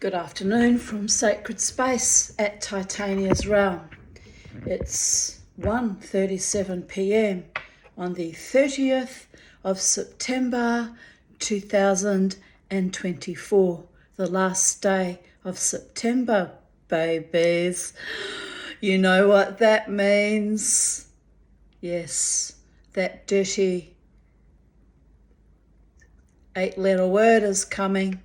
Good afternoon from Sacred Space at Titania's Realm. It's 1:37 p.m. on the 30th of September 2024, the last day of September, babies. You know what that means. Yes, that dirty 8-letter word is coming.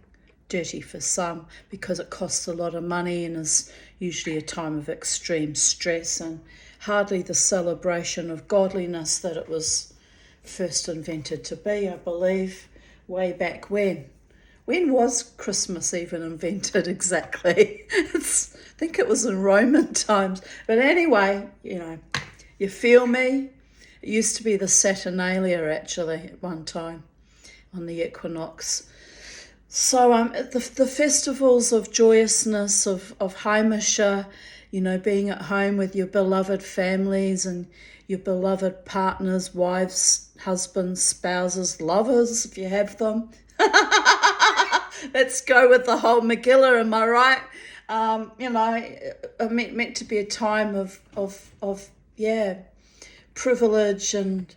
Dirty for some because it costs a lot of money and is usually a time of extreme stress and hardly the celebration of godliness that it was first invented to be, I believe, way back when. When was Christmas even invented exactly? I think it was in Roman times. But anyway, you feel me? It used to be the Saturnalia actually at one time on the equinox. So the festivals of joyousness, of Heimische, being at home with your beloved families and your beloved partners, wives, husbands, spouses, lovers, if you have them. Let's go with the whole Megillah, am I right? Meant to be a time of privilege and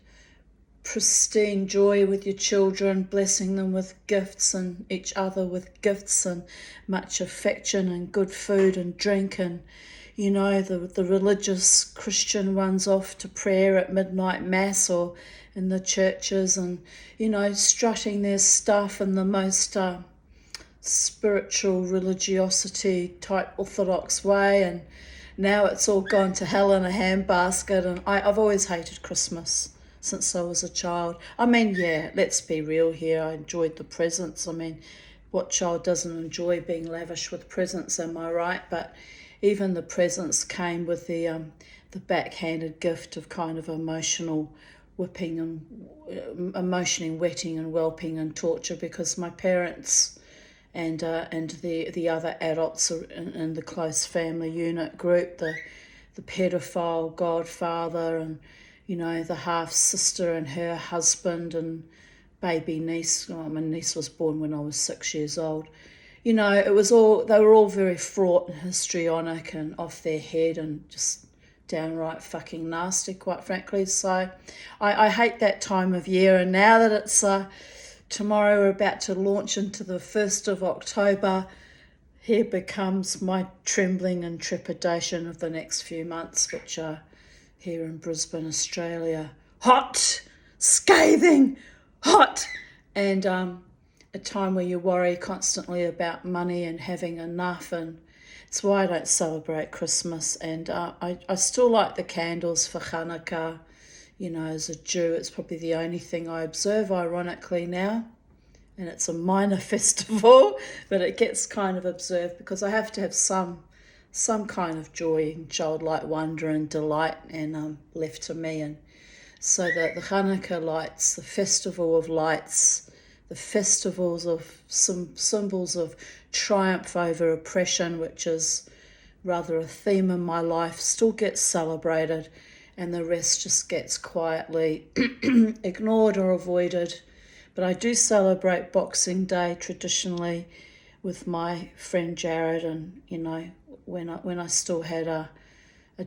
pristine joy with your children, blessing them with gifts and each other with gifts and much affection and good food and drink, and the religious Christian ones off to prayer at midnight mass or in the churches and strutting their stuff in the most spiritual religiosity type orthodox way. And now it's all gone to hell in a handbasket, and I've always hated Christmas since I was a child. I mean, yeah, let's be real here. I enjoyed the presents. I mean, what child doesn't enjoy being lavish with presents, am I right? But even the presents came with the backhanded gift of kind of emotional whipping and emotionally wetting and whelping and torture, because my parents and the other adults in the close family unit group, the pedophile godfather and the half sister and her husband and baby niece. Well, my niece was born when I was 6 years old. It was they were all very fraught and histrionic and off their head and just downright fucking nasty, quite frankly. So I hate that time of year. And now that it's tomorrow, we're about to launch into the 1st of October, here becomes my trembling and trepidation of the next few months, which are here in Brisbane, Australia. Hot, scathing, hot, and a time where you worry constantly about money and having enough, and it's why I don't celebrate Christmas. And I still like the candles for Hanukkah. As a Jew, it's probably the only thing I observe, ironically, now. And it's a minor festival, but it gets kind of observed because I have to have some kind of joy and childlike wonder and delight and left to me. And so that the Hanukkah lights, the festival of lights, the festivals of some symbols of triumph over oppression, which is rather a theme in my life, still gets celebrated, and the rest just gets quietly ignored or avoided. But I do celebrate Boxing Day traditionally with my friend Jared, and when I still had a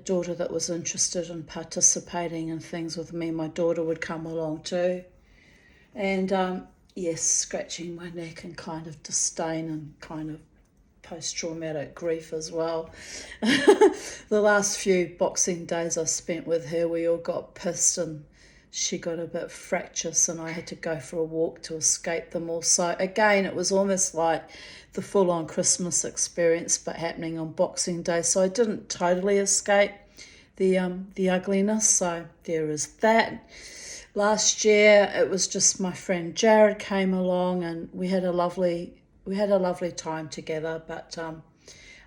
daughter that was interested in participating in things with me, my daughter would come along too. And yes, scratching my neck and kind of disdain and kind of post-traumatic grief as well. The last few Boxing Days I spent with her, we all got pissed and she got a bit fractious and I had to go for a walk to escape them all. So again, it was almost like the full-on Christmas experience but happening on Boxing Day. So I didn't totally escape the ugliness. So there is that. Last year it was just my friend Jared came along and we had a lovely time together. But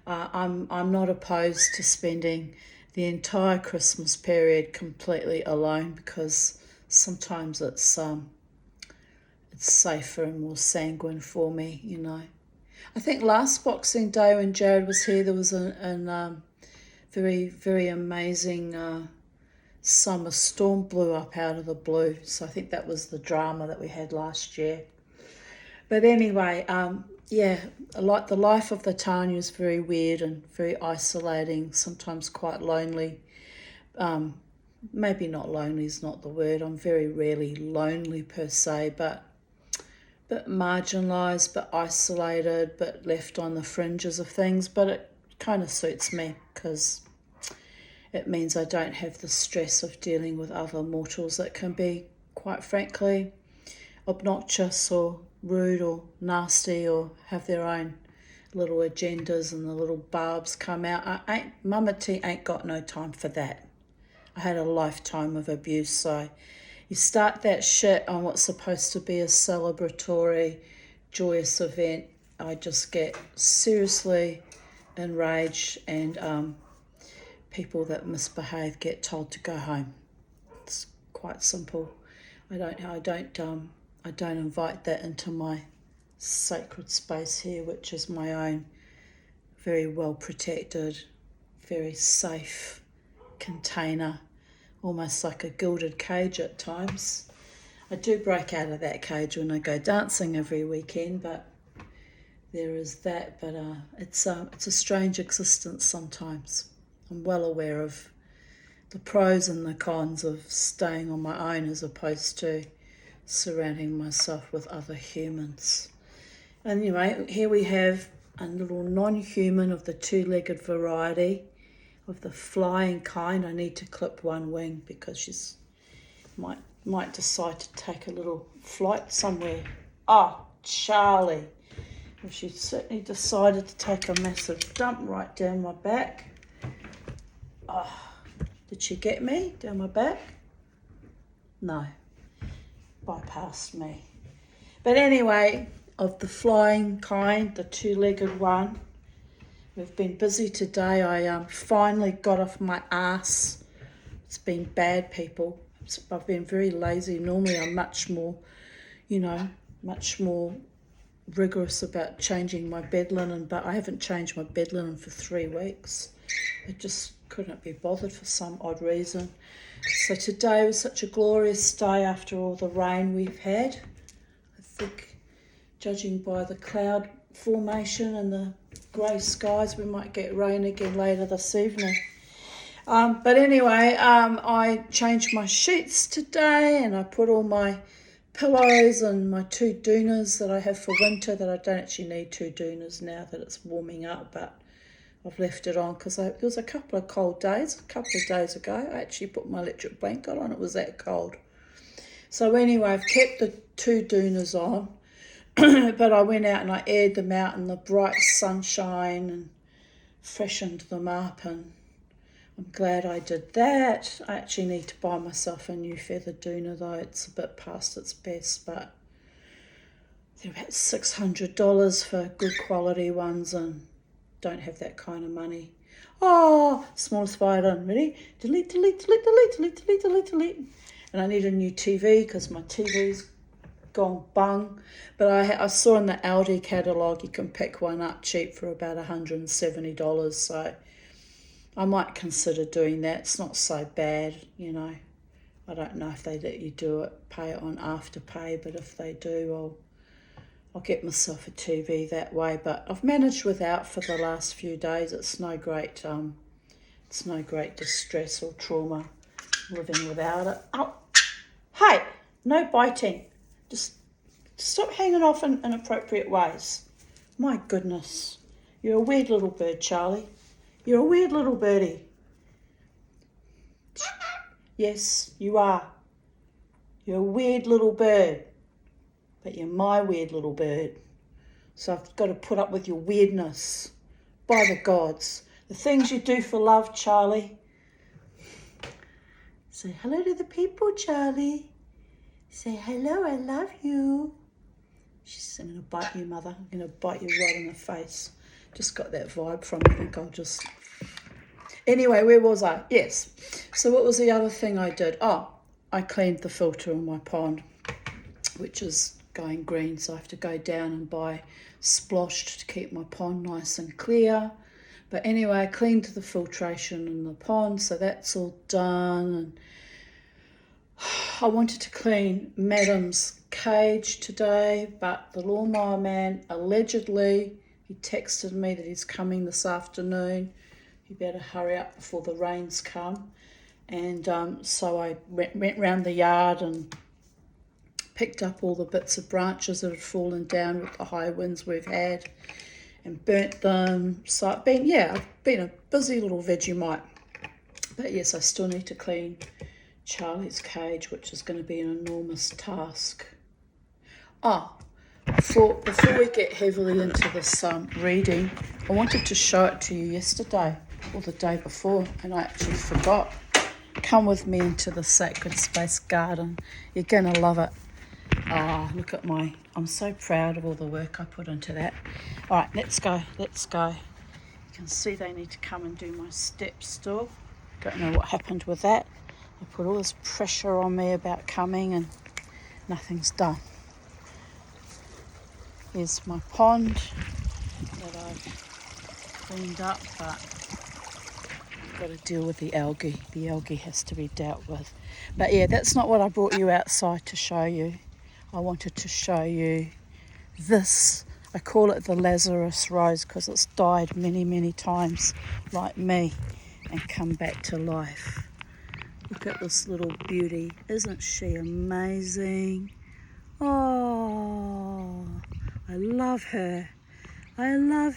I'm not opposed to spending the entire Christmas period completely alone, because sometimes it's safer and more sanguine for me, I think last Boxing Day when Jared was here, there was a very, very amazing summer storm blew up out of the blue. So I think that was the drama that we had last year. But anyway, yeah, like the life of the Tanya is very weird and very isolating, sometimes quite lonely. Maybe not lonely is not the word. I'm very rarely lonely per se, but marginalised, but isolated, but left on the fringes of things. But it kind of suits me because it means I don't have the stress of dealing with other mortals that can be, quite frankly, obnoxious or rude or nasty or have their own little agendas and the little barbs come out. Mama T ain't got no time for that. I had a lifetime of abuse, so you start that shit on what's supposed to be a celebratory, joyous event, I just get seriously enraged, and people that misbehave get told to go home. It's quite simple. I don't invite that into my sacred space here, which is my own very well protected, very safe container, almost like a gilded cage at times. I do break out of that cage when I go dancing every weekend, but there is that. But it's a strange existence sometimes. I'm well aware of the pros and the cons of staying on my own as opposed to surrounding myself with other humans. And anyway, here we have a little non-human of the two-legged variety, of the flying kind. I need to clip one wing because she's might decide to take a little flight somewhere. Oh, Charlie. Well, she certainly decided to take a massive dump right down my back. Oh, did she get me down my back? No. Bypassed me. But anyway, of the flying kind, the two-legged one, we've been busy today. I finally got off my ass. It's been bad, people. I've been very lazy. Normally I'm much more rigorous about changing my bed linen, but I haven't changed my bed linen for 3 weeks. I just couldn't be bothered for some odd reason. So today was such a glorious day after all the rain we've had. I think, judging by the cloud formation and the grey skies, we might get rain again later this evening. But anyway, I changed my sheets today and I put all my pillows and my 2 doonas that I have for winter, that I don't actually need 2 doonas now that it's warming up, but I've left it on because there was a couple of cold days. A couple of days ago, I actually put my electric blanket on. It was that cold. So anyway, I've kept the 2 doonas on, but I went out and I aired them out in the bright sunshine and freshened them up, and I'm glad I did that. I actually need to buy myself a new feather doona though. It's a bit past its best, but they're about $600 for good quality ones, and don't have that kind of money. Oh, small spider, ready? Delete, delete, delete, delete, delete, delete, delete, delete. And I need a new TV because my TV's gone bung. But I saw in the Aldi catalogue you can pick one up cheap for about $170, so I might consider doing that. It's not so bad, I don't know if they let you do it, pay it on Afterpay, but if they do, I'll get myself a TV that way. But I've managed without for the last few days. It's no great distress or trauma living without it. Oh, hey, no biting. Just stop hanging off in inappropriate ways. My goodness, you're a weird little bird, Charlie. You're a weird little birdie. Yes, you are. You're a weird little bird. But you're my weird little bird. So I've got to put up with your weirdness. By the gods. The things you do for love, Charlie. Say hello to the people, Charlie. Say hello, I love you. I'm going to bite you, Mother. I'm going to bite you right in the face. Just got that vibe from it. I think I'll just... Anyway, where was I? Yes. So what was the other thing I did? Oh, I cleaned the filter in my pond, which is going green, so I have to go down and buy Splosh to keep my pond nice and clear. But anyway, I cleaned the filtration in the pond, so that's all done. And I wanted to clean Madam's cage today, but the lawnmower man allegedly, he texted me that he's coming this afternoon. You better hurry up before the rains come. And so I went round the yard and picked up all the bits of branches that had fallen down with the high winds we've had and burnt them. So I've been a busy little Vegemite. But yes, I still need to clean Charlie's cage, which is going to be an enormous task. Before we get heavily into this reading, I wanted to show it to you yesterday or the day before, and I actually forgot. Come with me into the Sacred Space garden. You're going to love it. Look at I'm so proud of all the work I put into that. All right, let's go. You can see they need to come and do my steps still. Don't know what happened with that. I put all this pressure on me about coming and nothing's done. There's my pond that I've cleaned up, but I've got to deal with the algae. The algae has to be dealt with. But yeah, that's not what I brought you outside to show you. I wanted to show you this. I call it the Lazarus rose because it's died many, many times like me and come back to life. Look at this little beauty. Isn't she amazing? Oh, I love her. And I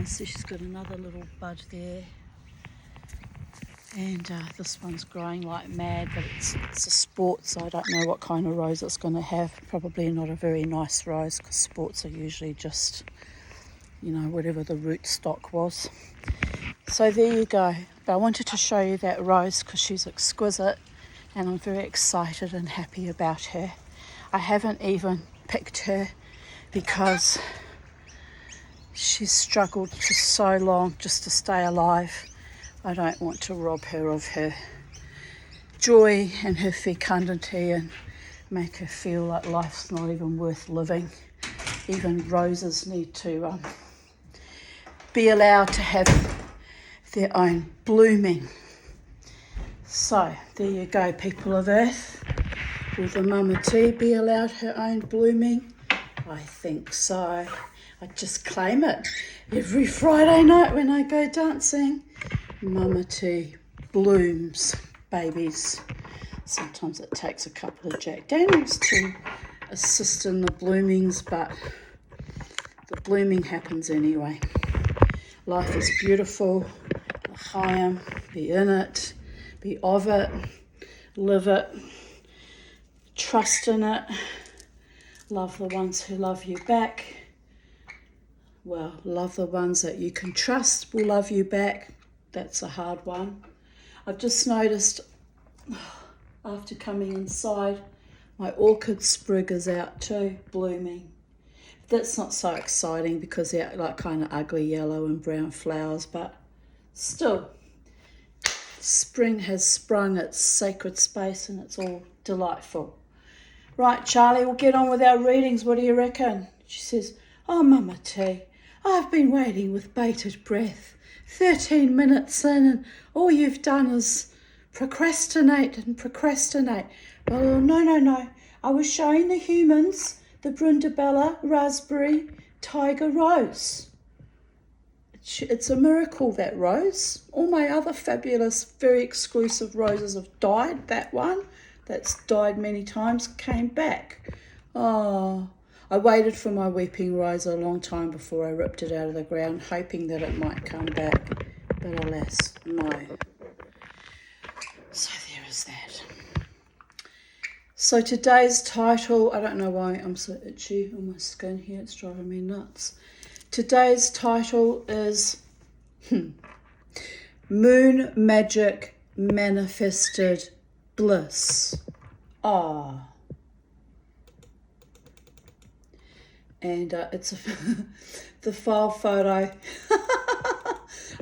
see she's got another little bud there. And this one's growing like mad, but it's a sport, so I don't know what kind of rose it's going to have. Probably not a very nice rose, because sports are usually just, whatever the root stock was. So there you go. But I wanted to show you that rose because she's exquisite, and I'm very excited and happy about her. I haven't even picked her because she's struggled for so long just to stay alive. I don't want to rob her of her joy and her fecundity and make her feel like life's not even worth living. Even roses need to be allowed to have their own blooming. So there you go, people of Earth. Will the Mama T be allowed her own blooming? I think so. I just claim it every Friday night when I go dancing. Mama T blooms babies. Sometimes it takes a couple of Jack Daniels to assist in the bloomings, but the blooming happens anyway. Life is beautiful. L'chaim, be in it, be of it, live it, trust in it, love the ones who love you back. Well, love the ones that you can trust will love you back. That's a hard one. I've just noticed after coming inside, my orchid sprig is out too, blooming. That's not so exciting because they're like kind of ugly yellow and brown flowers, but still, spring has sprung its sacred space and it's all delightful. Right, Charlie, we'll get on with our readings. What do you reckon? She says, oh, Mama T, I've been waiting with bated breath. 13 minutes in and all you've done is procrastinate. Oh, no. I was showing the humans the Brindabella raspberry tiger rose. It's a miracle, that rose. All my other fabulous, very exclusive roses have died. That one, that's died many times, came back. Oh, I waited for my weeping rose a long time before I ripped it out of the ground, hoping that it might come back. But alas, no. So there is that. So today's title, I don't know why I'm so itchy on my skin here, it's driving me nuts. Today's title is Moon Magic Manifested Bliss. And it's the file photo.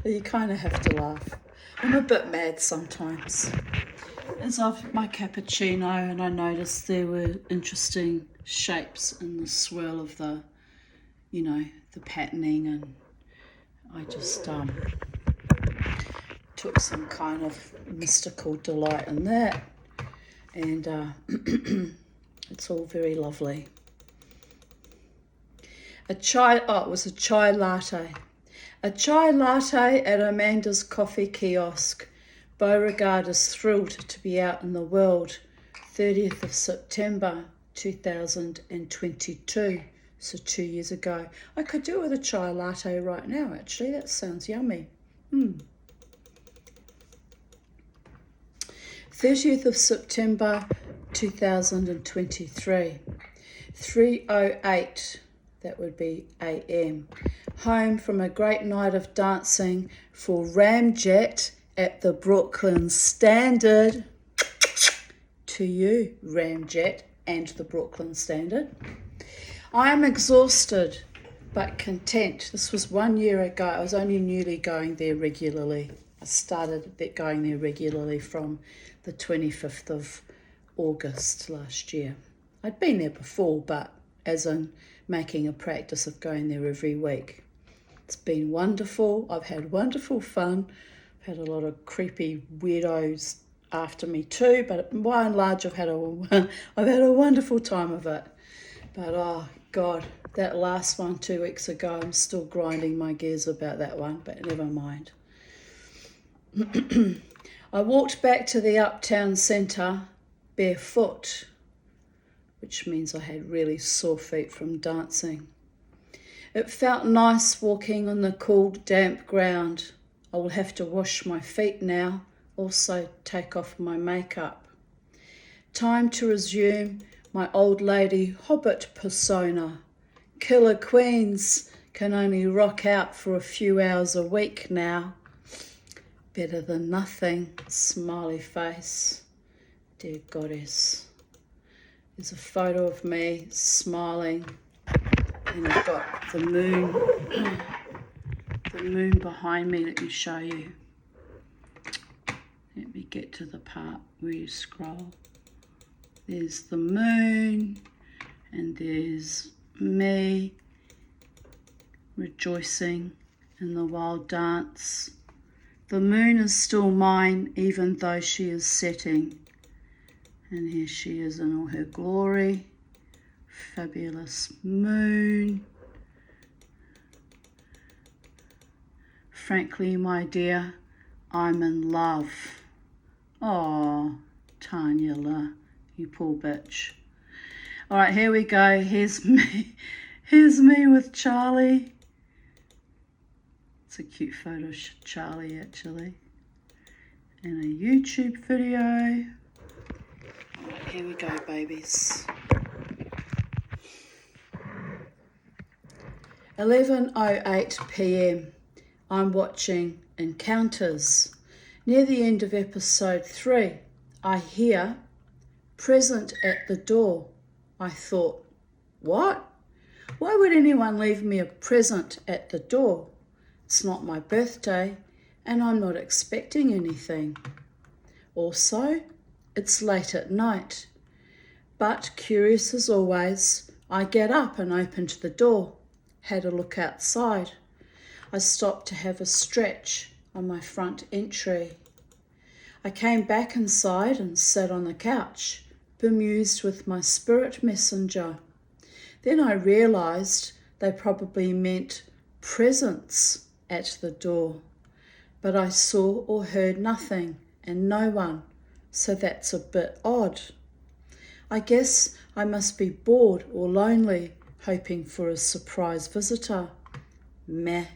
You kind of have to laugh. I'm a bit mad sometimes. As I've my cappuccino, and I noticed there were interesting shapes in the swirl of the, the patterning, and I just took some kind of mystical delight in that. and it's all very lovely. It was a chai latte. A chai latte at Amanda's coffee kiosk. Beauregard is thrilled to be out in the world. 30th of September 2022, so 2 years ago. I could do with a chai latte right now, actually. That sounds yummy. 30th of September 2023, 3:08, that would be AM. Home from a great night of dancing for Ramjet at the Brooklyn Standard. To you, Ramjet and the Brooklyn Standard. I am exhausted but content. This was 1 year ago. I was only newly going there regularly. I started going there regularly from the 25th of August last year. I'd been there before, but as in making a practice of going there every week. It's been wonderful. I've had wonderful fun. I've had a lot of creepy weirdos after me too, but by and large I've had a wonderful time of it. But oh God, that last one 2 weeks ago, I'm still grinding my gears about that one, but never mind. I walked back to the Uptown Centre barefoot, which means I had really sore feet from dancing. It felt nice walking on the cool, damp ground. I will have to wash my feet now, also take off my makeup. Time to resume my old lady hobbit persona. Killer queens can only rock out for a few hours a week now. Better than nothing, smiley face. Dear goddess. There's a photo of me smiling, and I've got the moon behind me. Let me show you. Let me get to the part where you scroll. There's the moon, and there's me rejoicing in the wild dance. The moon is still mine, even though she is setting. And here she is in all her glory. Fabulous moon. Frankly, my dear, I'm in love. Oh, Tanya, you poor bitch. All right, here we go. Here's me. Here's me with Charlie. It's a cute photo of Charlie, actually. In a YouTube video. All right, here we go, babies. 11:08 p.m. I'm watching Encounters. Near the end of episode 3, I hear present at the door. I thought, what? Why would anyone leave me a present at the door? It's not my birthday, and I'm not expecting anything. Also, it's late at night. But curious as always, I get up and opened the door, had a look outside. I stopped to have a stretch on my front entry. I came back inside and sat on the couch, bemused with my spirit messenger. Then I realised they probably meant presents at the door, but I saw or heard nothing and no one, so that's a bit odd. I guess I must be bored or lonely, hoping for a surprise visitor. Meh.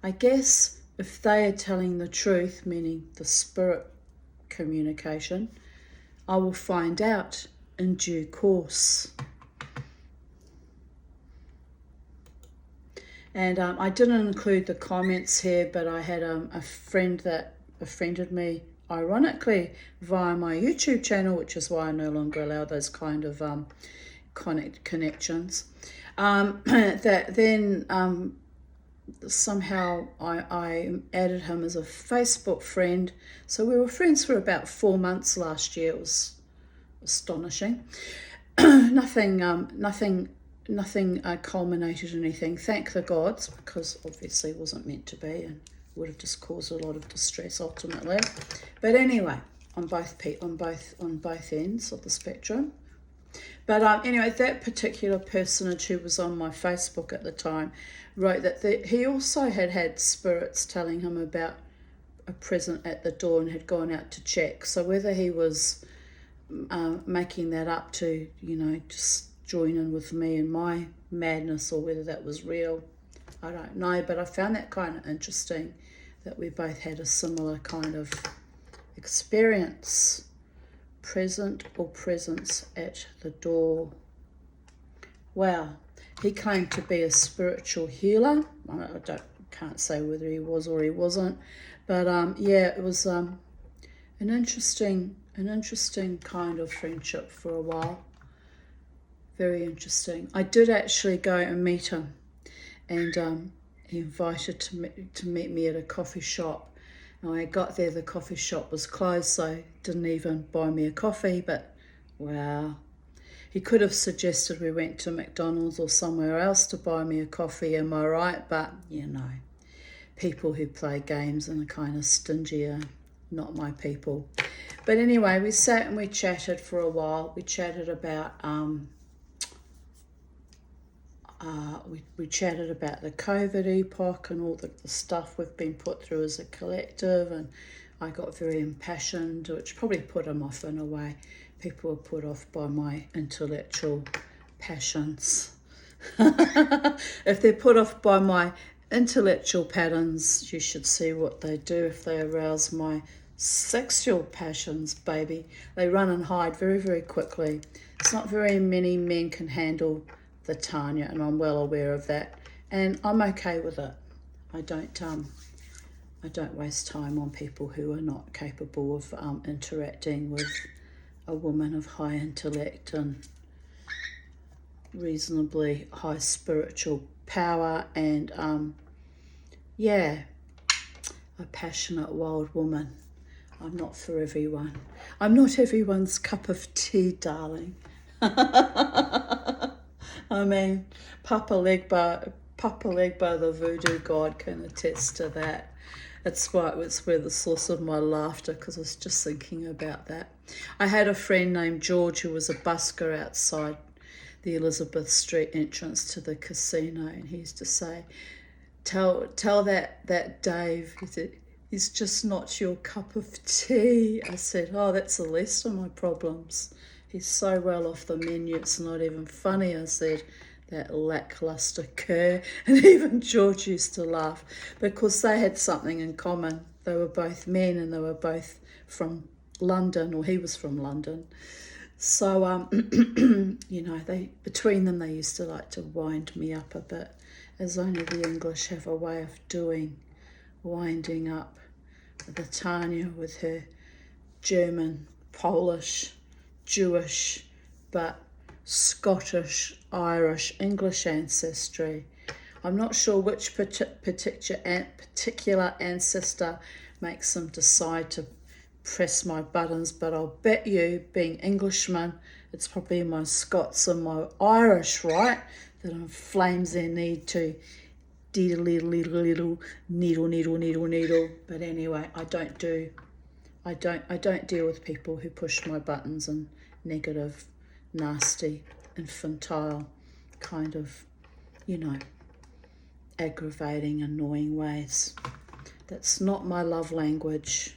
I guess if they are telling the truth, meaning the spirit communication, I will find out in due course. And I didn't include the comments here, but I had a friend that befriended me, ironically, via my YouTube channel, which is why I no longer allow those kind of connections. That then somehow I added him as a Facebook friend. So we were friends for about 4 months last year. It was astonishing. Nothing culminated in anything. Thank the gods, because obviously it wasn't meant to be and would have just caused a lot of distress ultimately. But anyway, on both ends of the spectrum. But anyway, that particular personage who was on my Facebook at the time wrote that he also had spirits telling him about a present at the door and had gone out to check. So whether he was making that up to, just join in with me and my madness, or whether that was real, I don't know. But I found that kind of interesting, that we both had a similar kind of experience. Present or presence at the door. Wow. He claimed to be a spiritual healer. Can't say whether he was or he wasn't, but yeah, it was an interesting kind of friendship for a while. Very interesting. I did actually go and meet him, and he invited to meet me at a coffee shop. When I got there, the coffee shop was closed, so didn't even buy me a coffee. But wow, he could have suggested we went to McDonald's or somewhere else to buy me a coffee, am I right? But people who play games and are kind of stingy are not my people. But anyway, we sat and we chatted for a while. We chatted about we chatted about the COVID epoch and all the stuff we've been put through as a collective, and I got very impassioned, which probably put him off in a way. People were put off by my intellectual passions. If they're put off by my intellectual patterns, you should see what they do if they arouse my sexual passions, baby. They run and hide very, very quickly. It's not very many men can handle the Tanya, and I'm well aware of that, and I'm okay with it. I don't waste time on people who are not capable of interacting with a woman of high intellect and reasonably high spiritual power, and a passionate wild woman. I'm not for everyone. I'm not everyone's cup of tea, darling. I mean, Papa Legba, the voodoo god, can attest to that. It's where the source of my laughter, because I was just thinking about that. I had a friend named George who was a busker outside the Elizabeth Street entrance to the casino, and he used to say, tell that Dave, he said, he's just not your cup of tea. I said, oh, that's the least of my problems. He's so well off the menu, it's not even funny. I said, that lackluster cur. And even George used to laugh, because they had something in common. They were both men, and they were both from London, or he was from London. So, between them, they used to like to wind me up a bit, as only the English have a way of doing, winding up the Tanya with her German, Polish, Jewish, but Scottish, Irish, English ancestry. I'm not sure which particular ancestor makes them decide to press my buttons, but I'll bet you, being Englishmen, it's probably my Scots and my Irish, right, that inflames their need to needle. But anyway, I don't deal with people who push my buttons in negative, nasty, infantile kind of, aggravating, annoying ways. That's not my love language.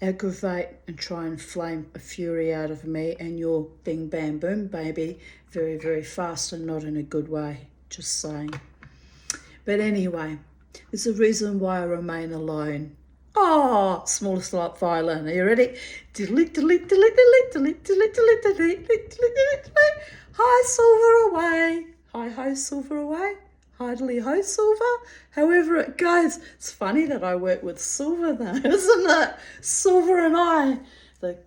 Aggravate and try and flame a fury out of me, and you're bing bam boom, baby, very, very fast, and not in a good way. Just saying. But anyway, there's a reason why I remain alone. Oh, smallest light violin. Are you ready? Hi, silver away. Hi ho, silver away. Hardly ho, silver. However it goes. It's funny that I work with silver though, isn't it? Silver and I. The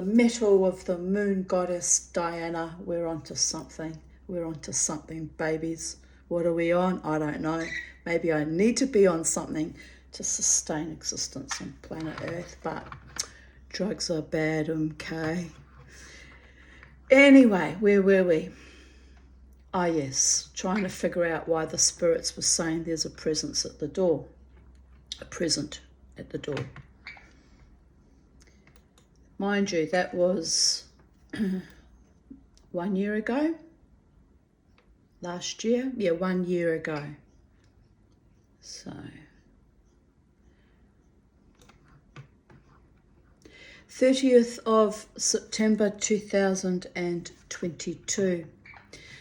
metal of the moon goddess Diana. We're onto something. We're onto something, babies. What are we on? I don't know. Maybe I need to be on something to sustain existence on planet Earth, but drugs are bad, okay? Anyway, where were we? Ah, yes, trying to figure out why the spirits were saying there's a presence at the door. A present at the door. Mind you, that was 1 year ago. Last year? Yeah, 1 year ago. So 30th of September 2022.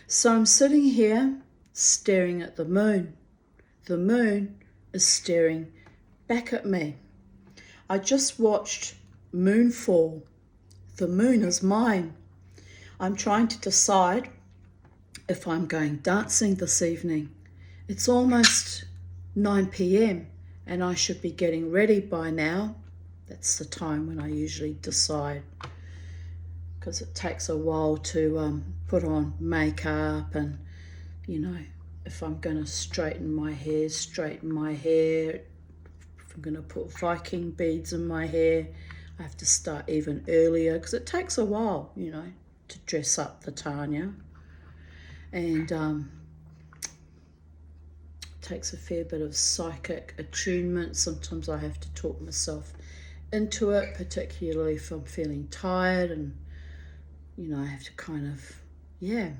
So I'm sitting here staring at the moon. The moon is staring back at me. I just watched Moonfall. The moon is mine. I'm trying to decide if I'm going dancing this evening. It's almost 9 p.m. and I should be getting ready by now. That's the time when I usually decide, because it takes a while to put on makeup and, you know, if I'm going to straighten my hair. If I'm going to put Viking beads in my hair, I have to start even earlier because it takes a while, you know, to dress up the Tanya. And takes a fair bit of psychic attunement. Sometimes I have to talk myself into it, particularly if I'm feeling tired, and you know, I have to kind of, yeah,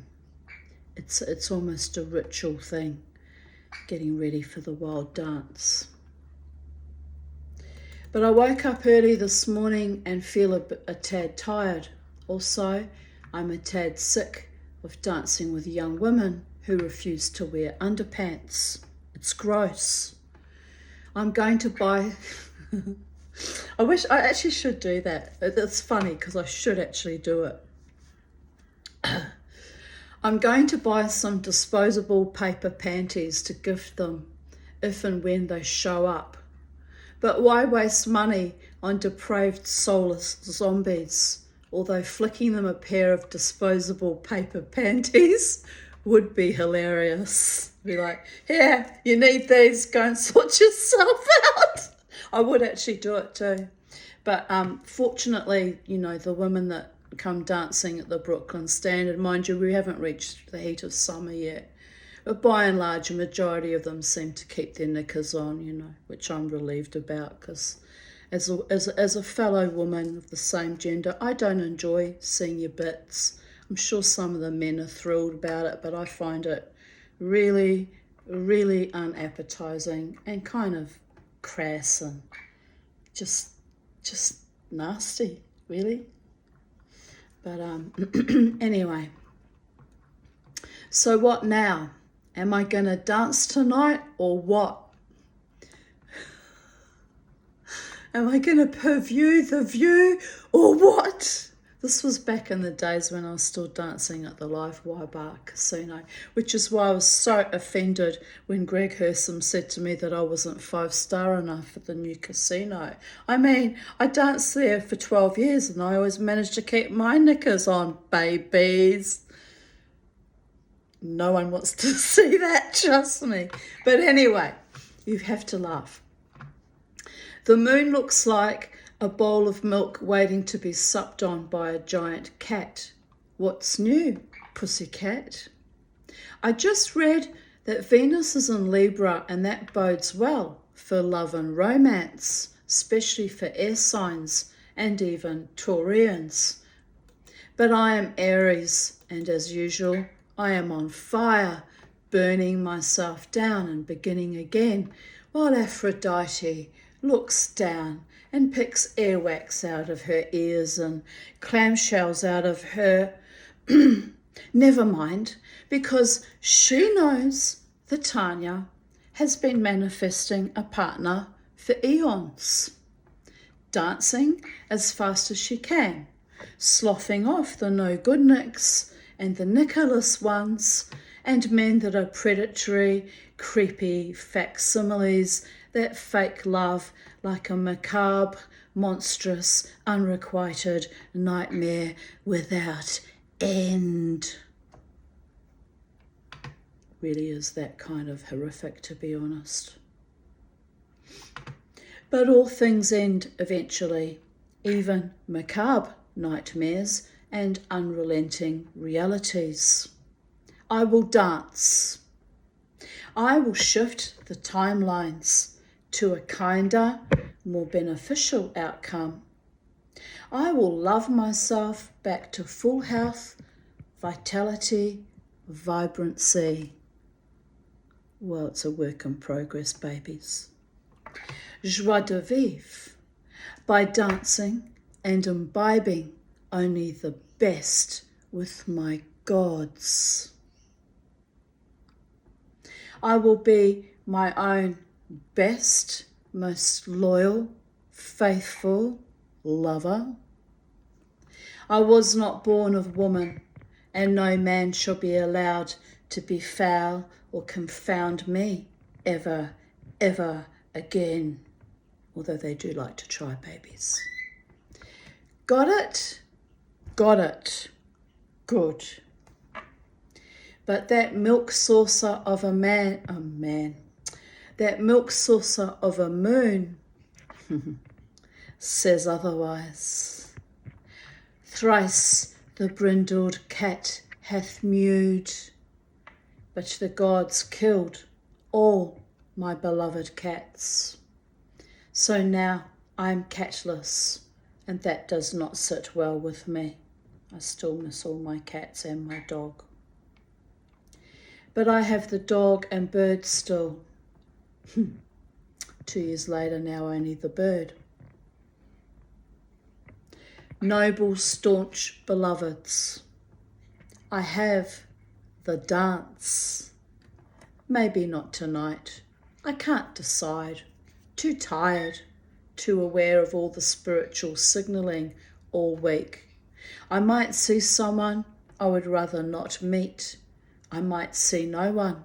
it's almost a ritual thing, getting ready for the wild dance. But I woke up early this morning and feel a tad tired. Also, I'm a tad sick of dancing with young women who refuse to wear underpants. It's gross. I'm going to buy I wish I actually should do that. It's funny because I should actually do it. I'm going to buy some disposable paper panties to gift them if and when they show up. But why waste money on depraved soulless zombies? Although flicking them a pair of disposable paper panties would be hilarious. Be like, here, you need these, go and sort yourself out. I would actually do it too. But fortunately, you know, the women that come dancing at the Brooklyn Standard, mind you, we haven't reached the heat of summer yet. But by and large, a majority of them seem to keep their knickers on, you know, which I'm relieved about because as a fellow woman of the same gender, I don't enjoy seeing your bits. I'm sure some of the men are thrilled about it, but I find it really, really unappetizing and kind of crass and just nasty, really. But anyway, so what now? Am I going to dance tonight or what? Am I going to purview the view or what? This was back in the days when I was still dancing at the Live Wire Bar Casino, which is why I was so offended when Greg Hersom said to me that I wasn't 5-star enough for the new casino. I mean, I danced there for 12 years and I always managed to keep my knickers on, babies. No one wants to see that, trust me. But anyway, you have to laugh. The moon looks like a bowl of milk waiting to be supped on by a giant cat. What's new, pussycat? I just read that Venus is in Libra and that bodes well for love and romance, especially for air signs and even Taurians. But I am Aries and as usual, I am on fire, burning myself down and beginning again, while Aphrodite looks down and picks earwax out of her ears and clamshells out of her. Never mind, because she knows that Tanya has been manifesting a partner for eons, dancing as fast as she can, sloughing off the no-good nicks and the Nicholas ones, and men that are predatory, creepy facsimiles that fake love like a macabre, monstrous, unrequited nightmare without end. Really is that kind of horrific, to be honest. But all things end eventually, even macabre nightmares and unrelenting realities. I will dance. I will shift the timelines to a kinder, more beneficial outcome. I will love myself back to full health, vitality, vibrancy. Well, it's a work in progress, babies. Joie de vivre, by dancing and imbibing only the best with my gods. I will be my own best, most loyal, faithful lover. I was not born of woman, and no man shall be allowed to befoul or confound me ever, ever again. Although they do like to try, babies. Got it? Got it. Good. But that milk saucer of a man, that milk saucer of a moon says otherwise. Thrice the brindled cat hath mewed, but the gods killed all my beloved cats. So now I'm catless, and that does not sit well with me. I still miss all my cats and my dog. But I have the dog and bird still. 2 years later, now only the bird. Noble, staunch beloveds, I have the dance. Maybe not tonight. I can't decide. Too tired, too aware of all the spiritual signalling all week. I might see someone I would rather not meet. I might see no one.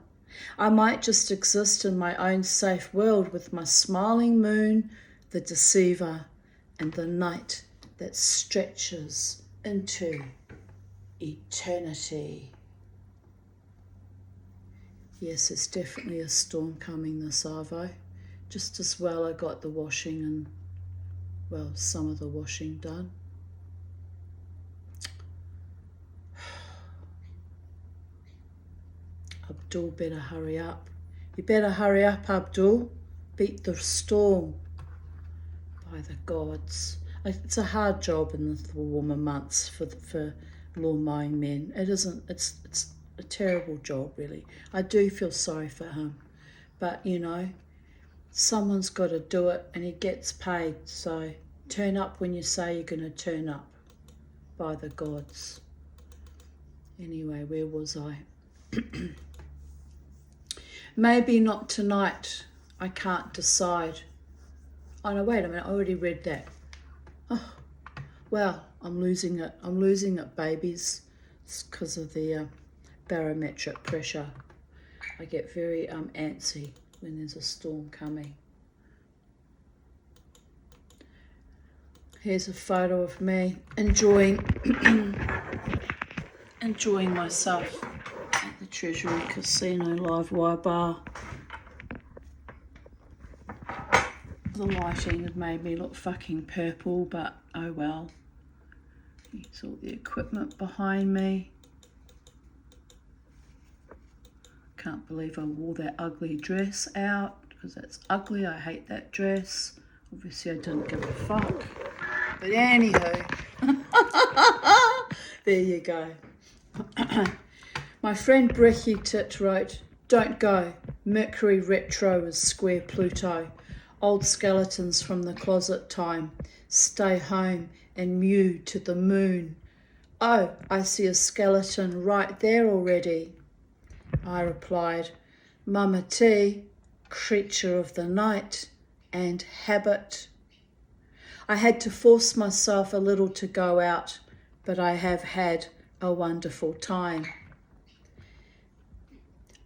I might just exist in my own safe world with my smiling moon, the deceiver, and the night that stretches into eternity. Yes, it's definitely a storm coming this Arvo. Just as well I got the washing and, well, some of the washing done. Abdul better hurry up. You better hurry up, Abdul. Beat the storm. By the gods. It's a hard job in the warmer months for lawn mowing men. It isn't. It's a terrible job, really. I do feel sorry for him. But, you know, someone's got to do it and he gets paid. So turn up when you say you're going to turn up. By the gods. Anyway, where was I? Maybe not tonight. I can't decide. Oh no, wait a minute, I already read that. Oh, well, I'm losing it. I'm losing it, babies. It's because of the barometric pressure. I get very antsy when there's a storm coming. Here's a photo of me enjoying myself at the Treasury Casino live wire bar. The lighting had made me look fucking purple, but oh well. Here's all the equipment behind me. Can't believe I wore that ugly dress out, because that's ugly. I hate that dress. Obviously I didn't give a fuck. But anywho, there you go. My friend Brekkie Tit wrote, "Don't go. Mercury retro is square Pluto. Old skeletons from the closet time. Stay home and mew to the moon. Oh, I see a skeleton right there already." I replied, "Mama T, creature of the night and habit." I had to force myself a little to go out, but I have had a wonderful time.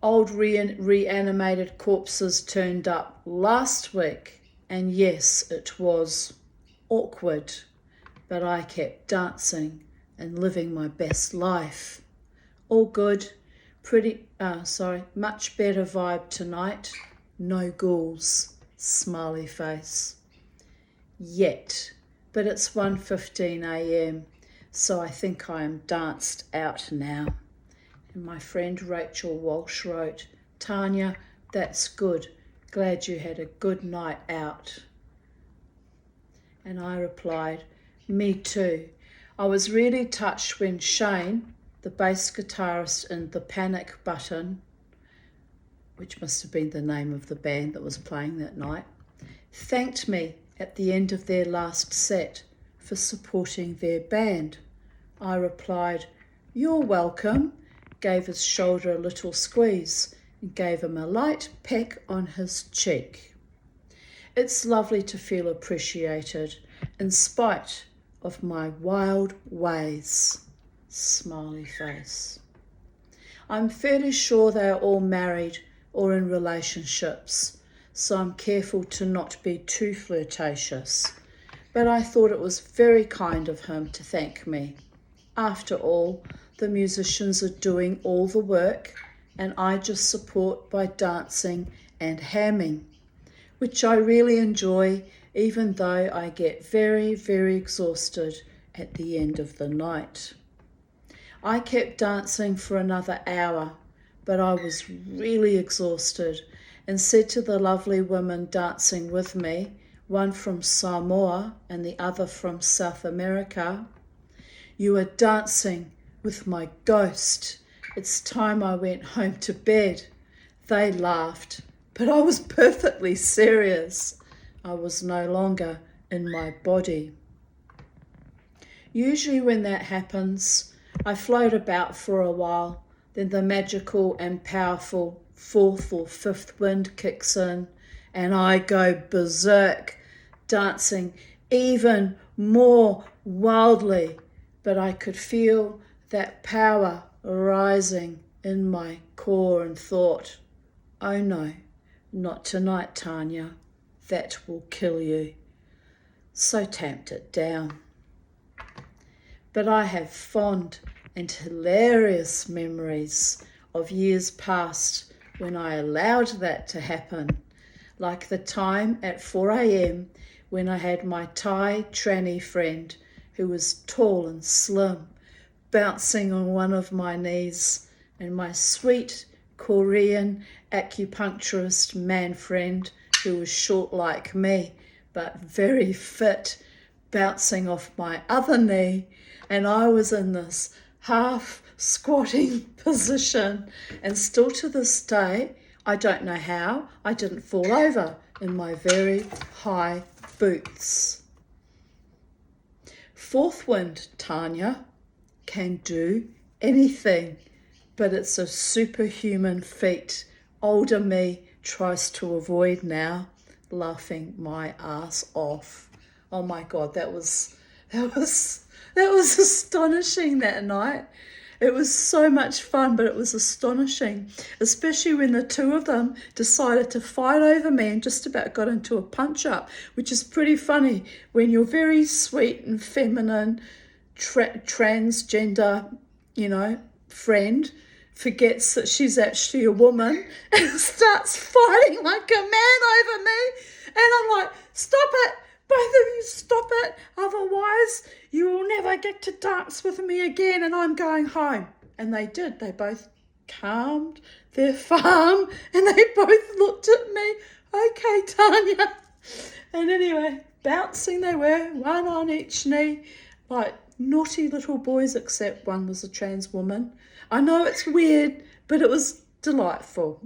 Old reanimated corpses turned up last week, and yes, it was awkward, but I kept dancing and living my best life. All good, much better vibe tonight. No ghouls, smiley face. Yet, but it's 1:15 a.m, so I think I am danced out now. And my friend Rachel Walsh wrote, "Tanya, that's good. Glad you had a good night out." And I replied, Me too. I was really touched when Shane, the bass guitarist in The Panic Button, which must have been the name of the band that was playing that night, thanked me at the end of their last set for supporting their band. I replied, "You're welcome," gave his shoulder a little squeeze, and gave him a light peck on his cheek. It's lovely to feel appreciated in spite of my wild ways. Smiley face. I'm fairly sure they are all married or in relationships, so I'm careful to not be too flirtatious. But I thought it was very kind of him to thank me. After all, the musicians are doing all the work, and I just support by dancing and hamming, which I really enjoy, even though I get very, very exhausted at the end of the night. I kept dancing for another hour, but I was really exhausted and said to the lovely women dancing with me, one from Samoa and the other from South America, "You are dancing with my ghost. It's time I went home to bed." They laughed, but I was perfectly serious. I was no longer in my body. Usually when that happens, I float about for a while, then the magical and powerful fourth or fifth wind kicks in, and I go berserk, dancing even more wildly, but I could feel that power rising in my core and thought, "Oh no, not tonight, Tanya. That will kill you." So tamped it down. But I have fond and hilarious memories of years past when I allowed that to happen, like the time at 4 a.m. when I had my Thai tranny friend who was tall and slim bouncing on one of my knees, and my sweet Korean acupuncturist man friend who was short like me but very fit bouncing off my other knee, and I was in this half squatting position, and still to this day I don't know how I didn't fall over in my very high boots. Fourth wind, Tanya, can do anything, but it's a superhuman feat older me tries to avoid now, laughing my ass off. Oh my God, that was astonishing that night. It was so much fun, but it was astonishing, especially when the two of them decided to fight over me and just about got into a punch-up, which is pretty funny when you're very sweet and feminine, transgender, friend forgets that she's actually a woman and starts fighting like a man over me. And I'm like, "Stop it. Both of you stop it. Otherwise, you will never get to dance with me again, and I'm going home." And they did. They both calmed their farm and they both looked at me. "Okay, Tanya." And anyway, bouncing they were, one on each knee, like naughty little boys, except one was a trans woman. I know it's weird, but it was delightful.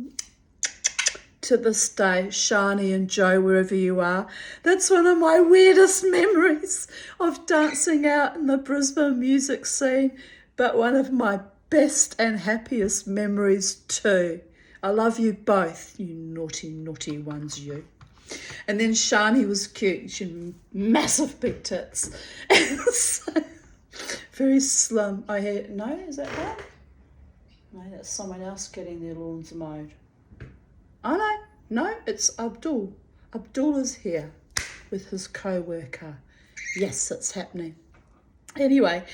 To this day, Shani and Joe, wherever you are, that's one of my weirdest memories of dancing out in the Brisbane music scene, but one of my best and happiest memories too. I love you both, you naughty, naughty ones, you. And then Shani was cute. She had massive big tits. So, very slim. I hear, no, is that right? No, that's someone else getting their lawns mowed. Oh no, it's Abdul. Abdul is here with his co-worker. Yes, it's happening. Anyway,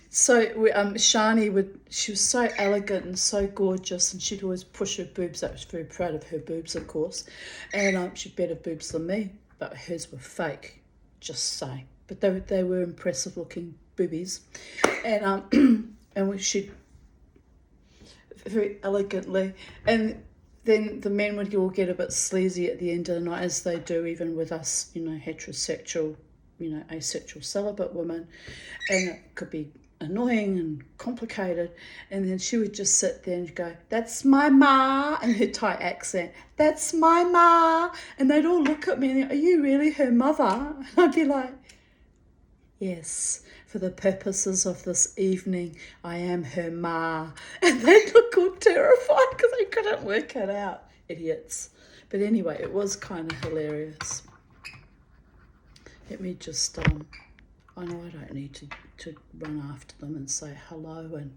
so Shani she was so elegant and so gorgeous, and she'd always push her boobs up. She was very proud of her boobs, of course, and she had better boobs than me, but hers were fake, just saying. But they were impressive looking boobies, and she'd very elegantly, and then the men would all get a bit sleazy at the end of the night, as they do even with us, heterosexual asexual celibate woman, and it could be annoying and complicated, and then she would just sit there and go, "That's my ma," in her Thai accent, "That's my ma," and they'd all look at me and go, "Are you really her mother?" And I'd be like, "Yes, for the purposes of this evening, I am her ma." And they'd look all terrified because they couldn't work it out. Idiots. But anyway, it was kind of hilarious. Let me just, I know I don't need to run after them and say hello and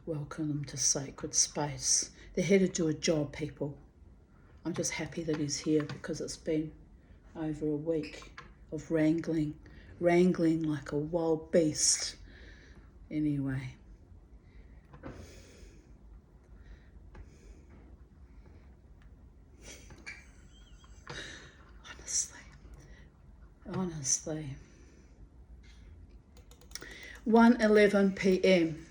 welcome them to sacred space. They're here to do a job, people. I'm just happy that he's here because it's been over a week of wrangling like a wild beast. Anyway. Honestly. 1:11 p.m.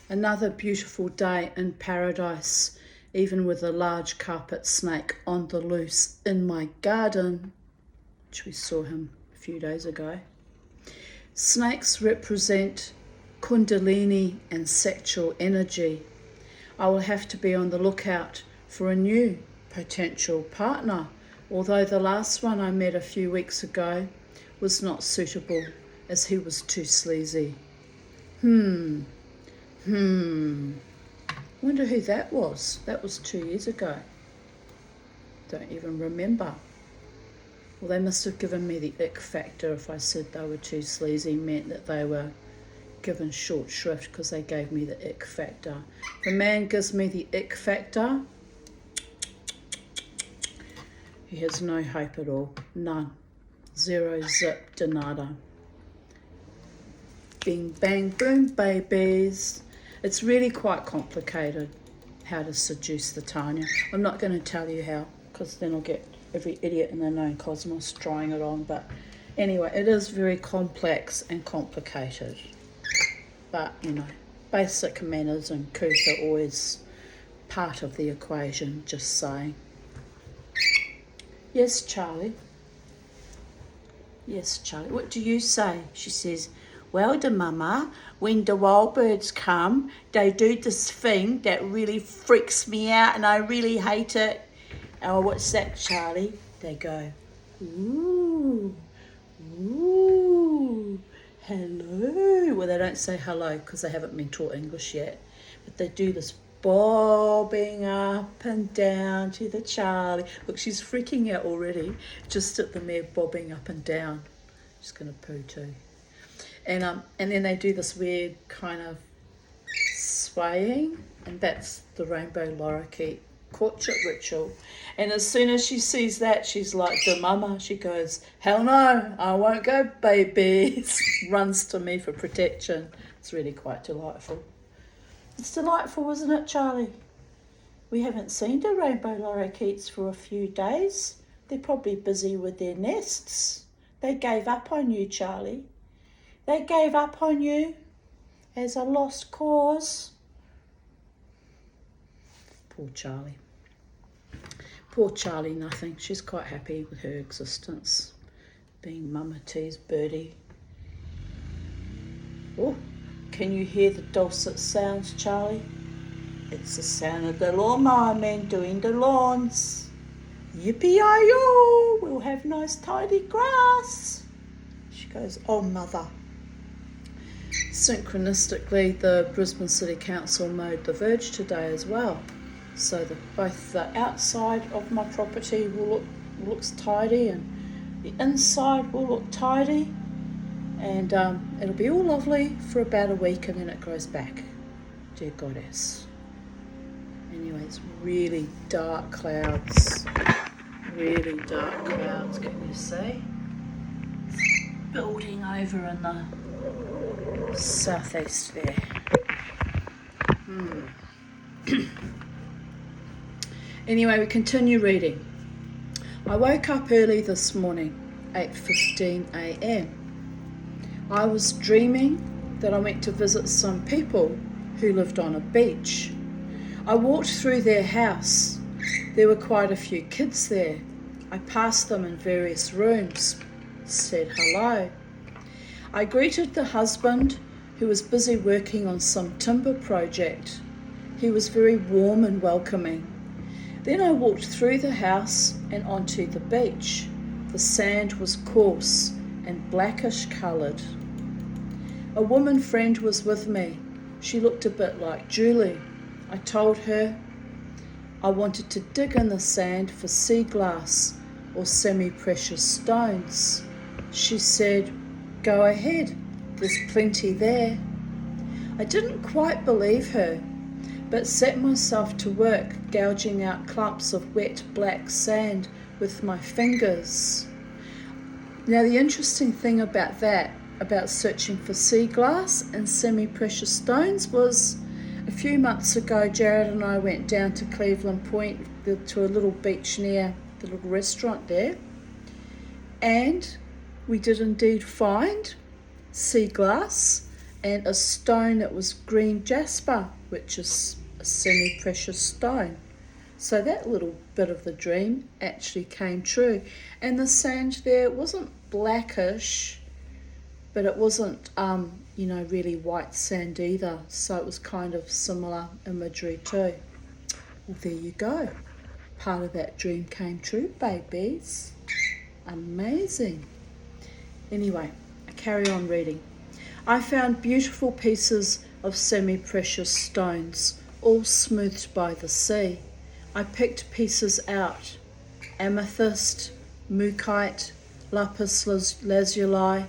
Another beautiful day in paradise, even with a large carpet snake on the loose in my garden, which we saw him a few days ago. Snakes represent Kundalini and sexual energy. I will have to be on the lookout for a new potential partner, although the last one I met a few weeks ago was not suitable as he was too sleazy. Wonder who that was. That was 2 years ago. Don't even remember. Well, they must have given me the ick factor if I said they were too sleazy, meant that they were given short shrift because they gave me the ick factor. If a man gives me the ick factor, he has no hope at all. None. Zero, zip, de nada. Bing, bang, boom, babies. It's really quite complicated how to seduce the Tanya. I'm not going to tell you how, because then I'll get every idiot in the known cosmos trying it on. But anyway, it is very complex and complicated. But, basic manners and couth are always part of the equation, just saying. Yes, Charlie. Yes, Charlie. What do you say? She says, "Well, the mama, when the wild birds come, they do this thing that really freaks me out and I really hate it." "Oh, what's that, Charlie?" They go, "Ooh, ooh, hello." Well, they don't say hello because they haven't been taught English yet, but they do this bobbing up and down to the Charlie. Look, she's freaking out already, just at the mare bobbing up and down. She's going to poo too. And then they do this weird kind of swaying, and that's the rainbow lorikeet courtship ritual. And as soon as she sees that, she's like the mama. She goes, "Hell no, I won't go, babies." Runs to me for protection. It's really quite delightful. It's delightful, isn't it, Charlie? We haven't seen the rainbow lorikeets for a few days. They're probably busy with their nests. They gave up on you, Charlie. They gave up on you as a lost cause. Poor Charlie. Poor Charlie, nothing. She's quite happy with her existence, being Mama T's birdie. Oh, can you hear the dulcet sounds, Charlie? It's the sound of the lawnmower men doing the lawns. Yippee-yi-yo, we'll have nice tidy grass. She goes, "Oh, mother." Synchronistically, the Brisbane City Council mowed the verge today as well. So both the outside of my property looks tidy and the inside will look tidy. And it'll be all lovely for about a week and then it goes back. Dear Goddess. Anyway, it's really dark clouds. Really dark clouds, can you see? Building over in the southeast there. Anyway, we continue reading. I woke up early this morning, 8:15 a.m. I was dreaming that I went to visit some people who lived on a beach. I walked through their house. There were quite a few kids there. I passed them in various rooms. said hello. I greeted the husband, who was busy working on some timber project. He was very warm and welcoming. Then I walked through the house and onto the beach. The sand was coarse and blackish coloured. A woman friend was with me. She looked a bit like Julie. I told her I wanted to dig in the sand for sea glass or semi-precious stones. She said, "Go ahead, there's plenty there." I didn't quite believe her, but set myself to work gouging out clumps of wet black sand with my fingers. Now the interesting thing about that, about searching for sea glass and semi-precious stones, was a few months ago Jared and I went down to Cleveland Point to a little beach near the little restaurant there, and we did indeed find sea glass and a stone that was green jasper, which is a semi-precious stone. So that little bit of the dream actually came true. And the sand there wasn't blackish, but it wasn't, really white sand either. So it was kind of similar imagery too. Well, there you go. Part of that dream came true, babies. Amazing. Anyway, I carry on reading. I found beautiful pieces of semi-precious stones, all smoothed by the sea. I picked pieces out: amethyst, mookaite, lapis lazuli.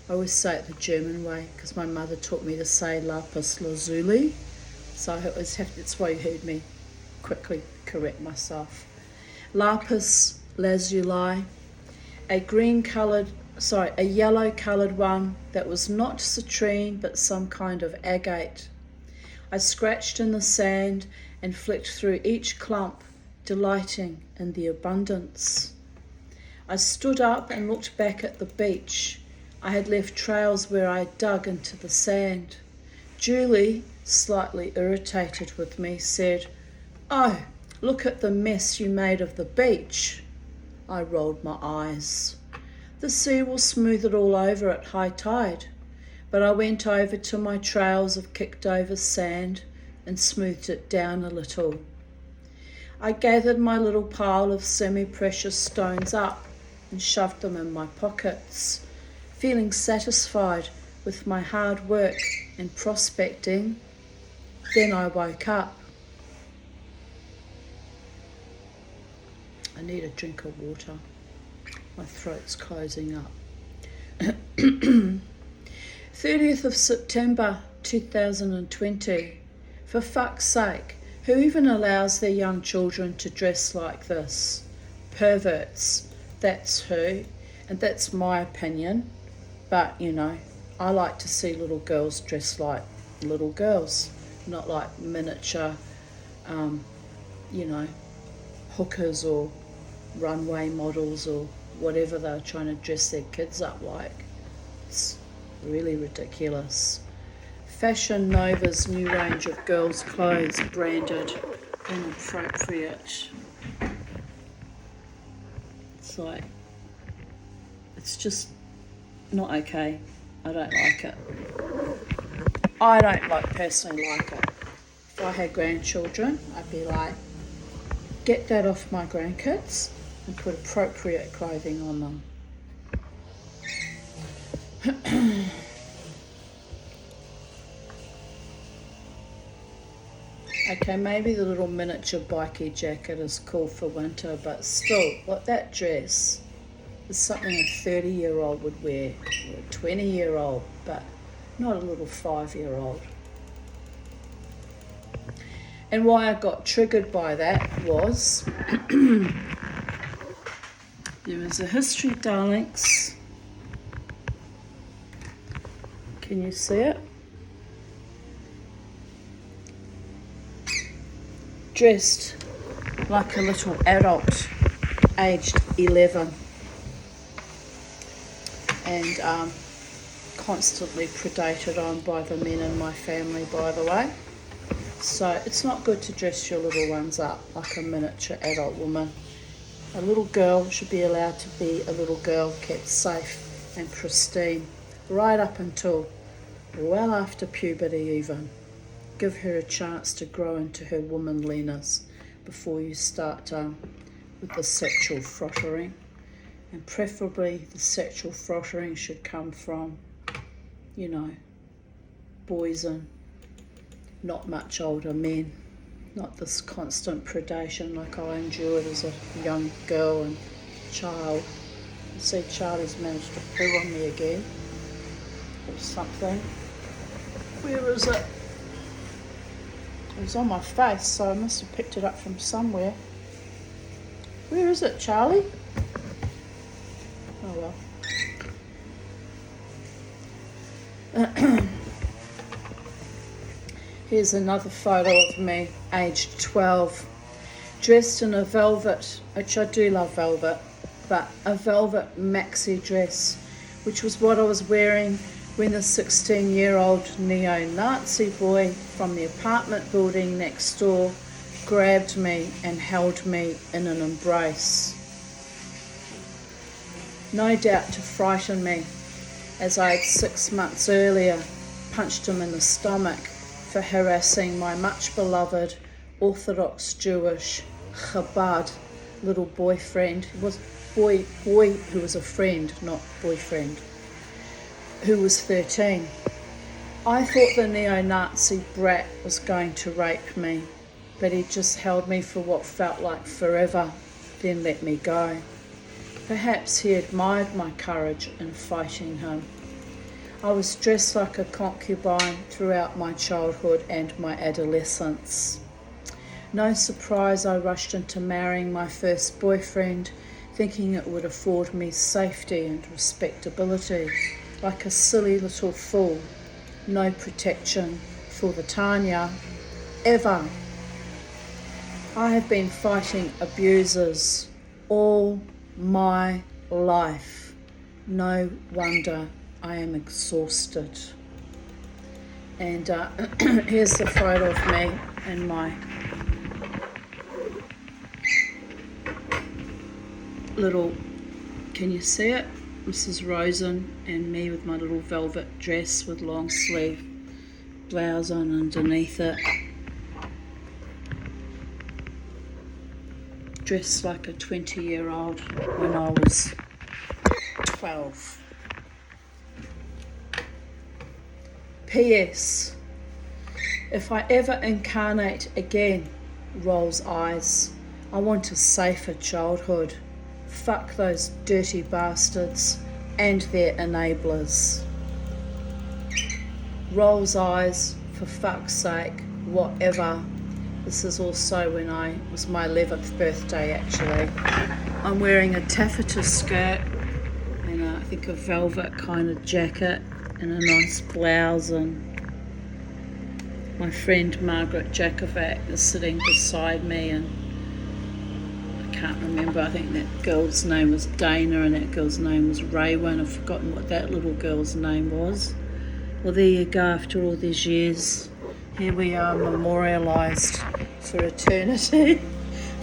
I always say it the German way because my mother taught me to say lapis lazuli. So I always that's why you heard me quickly correct myself. Lapis lazuli, a yellow coloured one that was not citrine but some kind of agate. I scratched in the sand and flicked through each clump, delighting in the abundance. I stood up and looked back at the beach. I had left trails where I had dug into the sand. Julie, slightly irritated with me, said, "Oh, look at the mess you made of the beach." I rolled my eyes. "The sea will smooth it all over at high tide." But I went over to my trails of kicked over sand and smoothed it down a little. I gathered my little pile of semi-precious stones up and shoved them in my pockets, feeling satisfied with my hard work and prospecting. Then I woke up. I need a drink of water. My throat's closing up. 30th of September 2020. For fuck's sake, who even allows their young children to dress like this? Perverts, that's who, and that's my opinion. But, I like to see little girls dressed like little girls, not like miniature, hookers or runway models or whatever they're trying to dress their kids up like. It's really ridiculous. Fashion Nova's new range of girls' clothes branded inappropriate. It's just not okay. I don't like it. I don't personally like it. If I had grandchildren, I'd be like, get that off my grandkids and put appropriate clothing on them. Okay, maybe the little miniature bikie jacket is cool for winter, but still, that dress is something a 30-year-old would wear, or a 20-year-old, but not a little 5-year-old. And why I got triggered by that was there is a history, darlings. Can you see it? Dressed like a little adult, aged 11, and constantly predated on by the men in my family, by the way. So it's not good to dress your little ones up like a miniature adult woman. A little girl should be allowed to be a little girl, kept safe and pristine, right up until well after puberty even. Give her a chance to grow into her womanliness before you start with the sexual frottering. And preferably the sexual frottering should come from, boys and not much older men. Not this constant predation like I endured as a young girl and child. You see, Charlie's managed to poo on me again, or something. Where is it? It was on my face, so I must have picked it up from somewhere. Where is it, Charlie? Oh well. Here's another photo of me, aged 12, dressed in a velvet, which I do love velvet, but a velvet maxi dress, which was what I was wearing when the 16-year-old neo-Nazi boy from the apartment building next door grabbed me and held me in an embrace. No doubt to frighten me, as I had 6 months earlier punched him in the stomach for harassing my much beloved Orthodox Jewish Chabad little boyfriend. He was boy who was a friend, not boyfriend, who was 13. I thought the neo-Nazi brat was going to rape me, but he just held me for what felt like forever, then let me go. Perhaps he admired my courage in fighting him. I was dressed like a concubine throughout my childhood and my adolescence. No surprise I rushed into marrying my first boyfriend, thinking it would afford me safety and respectability. Like a silly little fool. No protection for the Tanya, ever. I have been fighting abusers all my life. No wonder I am exhausted. And here's the photo of me and my little, can you see it? Mrs. Rosen and me with my little velvet dress with long sleeve blouse on underneath it. Dressed like a 20-year-old when I was 12. P.S. If I ever incarnate again, rolls eyes, I want a safer childhood. Fuck those dirty bastards and their enablers. Rolls eyes, for fuck's sake, whatever. This is also when it was my 11th birthday actually. I'm wearing a taffeta skirt and I think a velvet kind of jacket and a nice blouse, and my friend Margaret Jakovac is sitting beside me, and I can't remember, I think that girl's name was Dana and that girl's name was Raywin. I've forgotten what that little girl's name was. Well, there you go, after all these years. Here we are, memorialised for eternity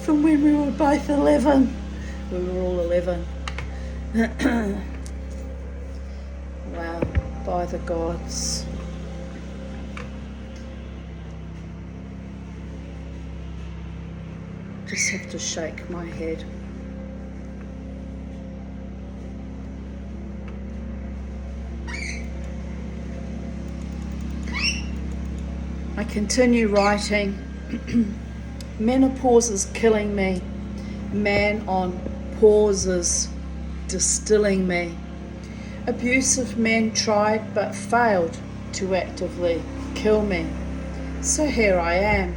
from when we were both 11. We were all 11. Wow, by the gods. Just have to shake my head. I continue writing. Menopause is killing me. Man on pause is distilling me. Abusive men tried but failed to actively kill me. So here I am,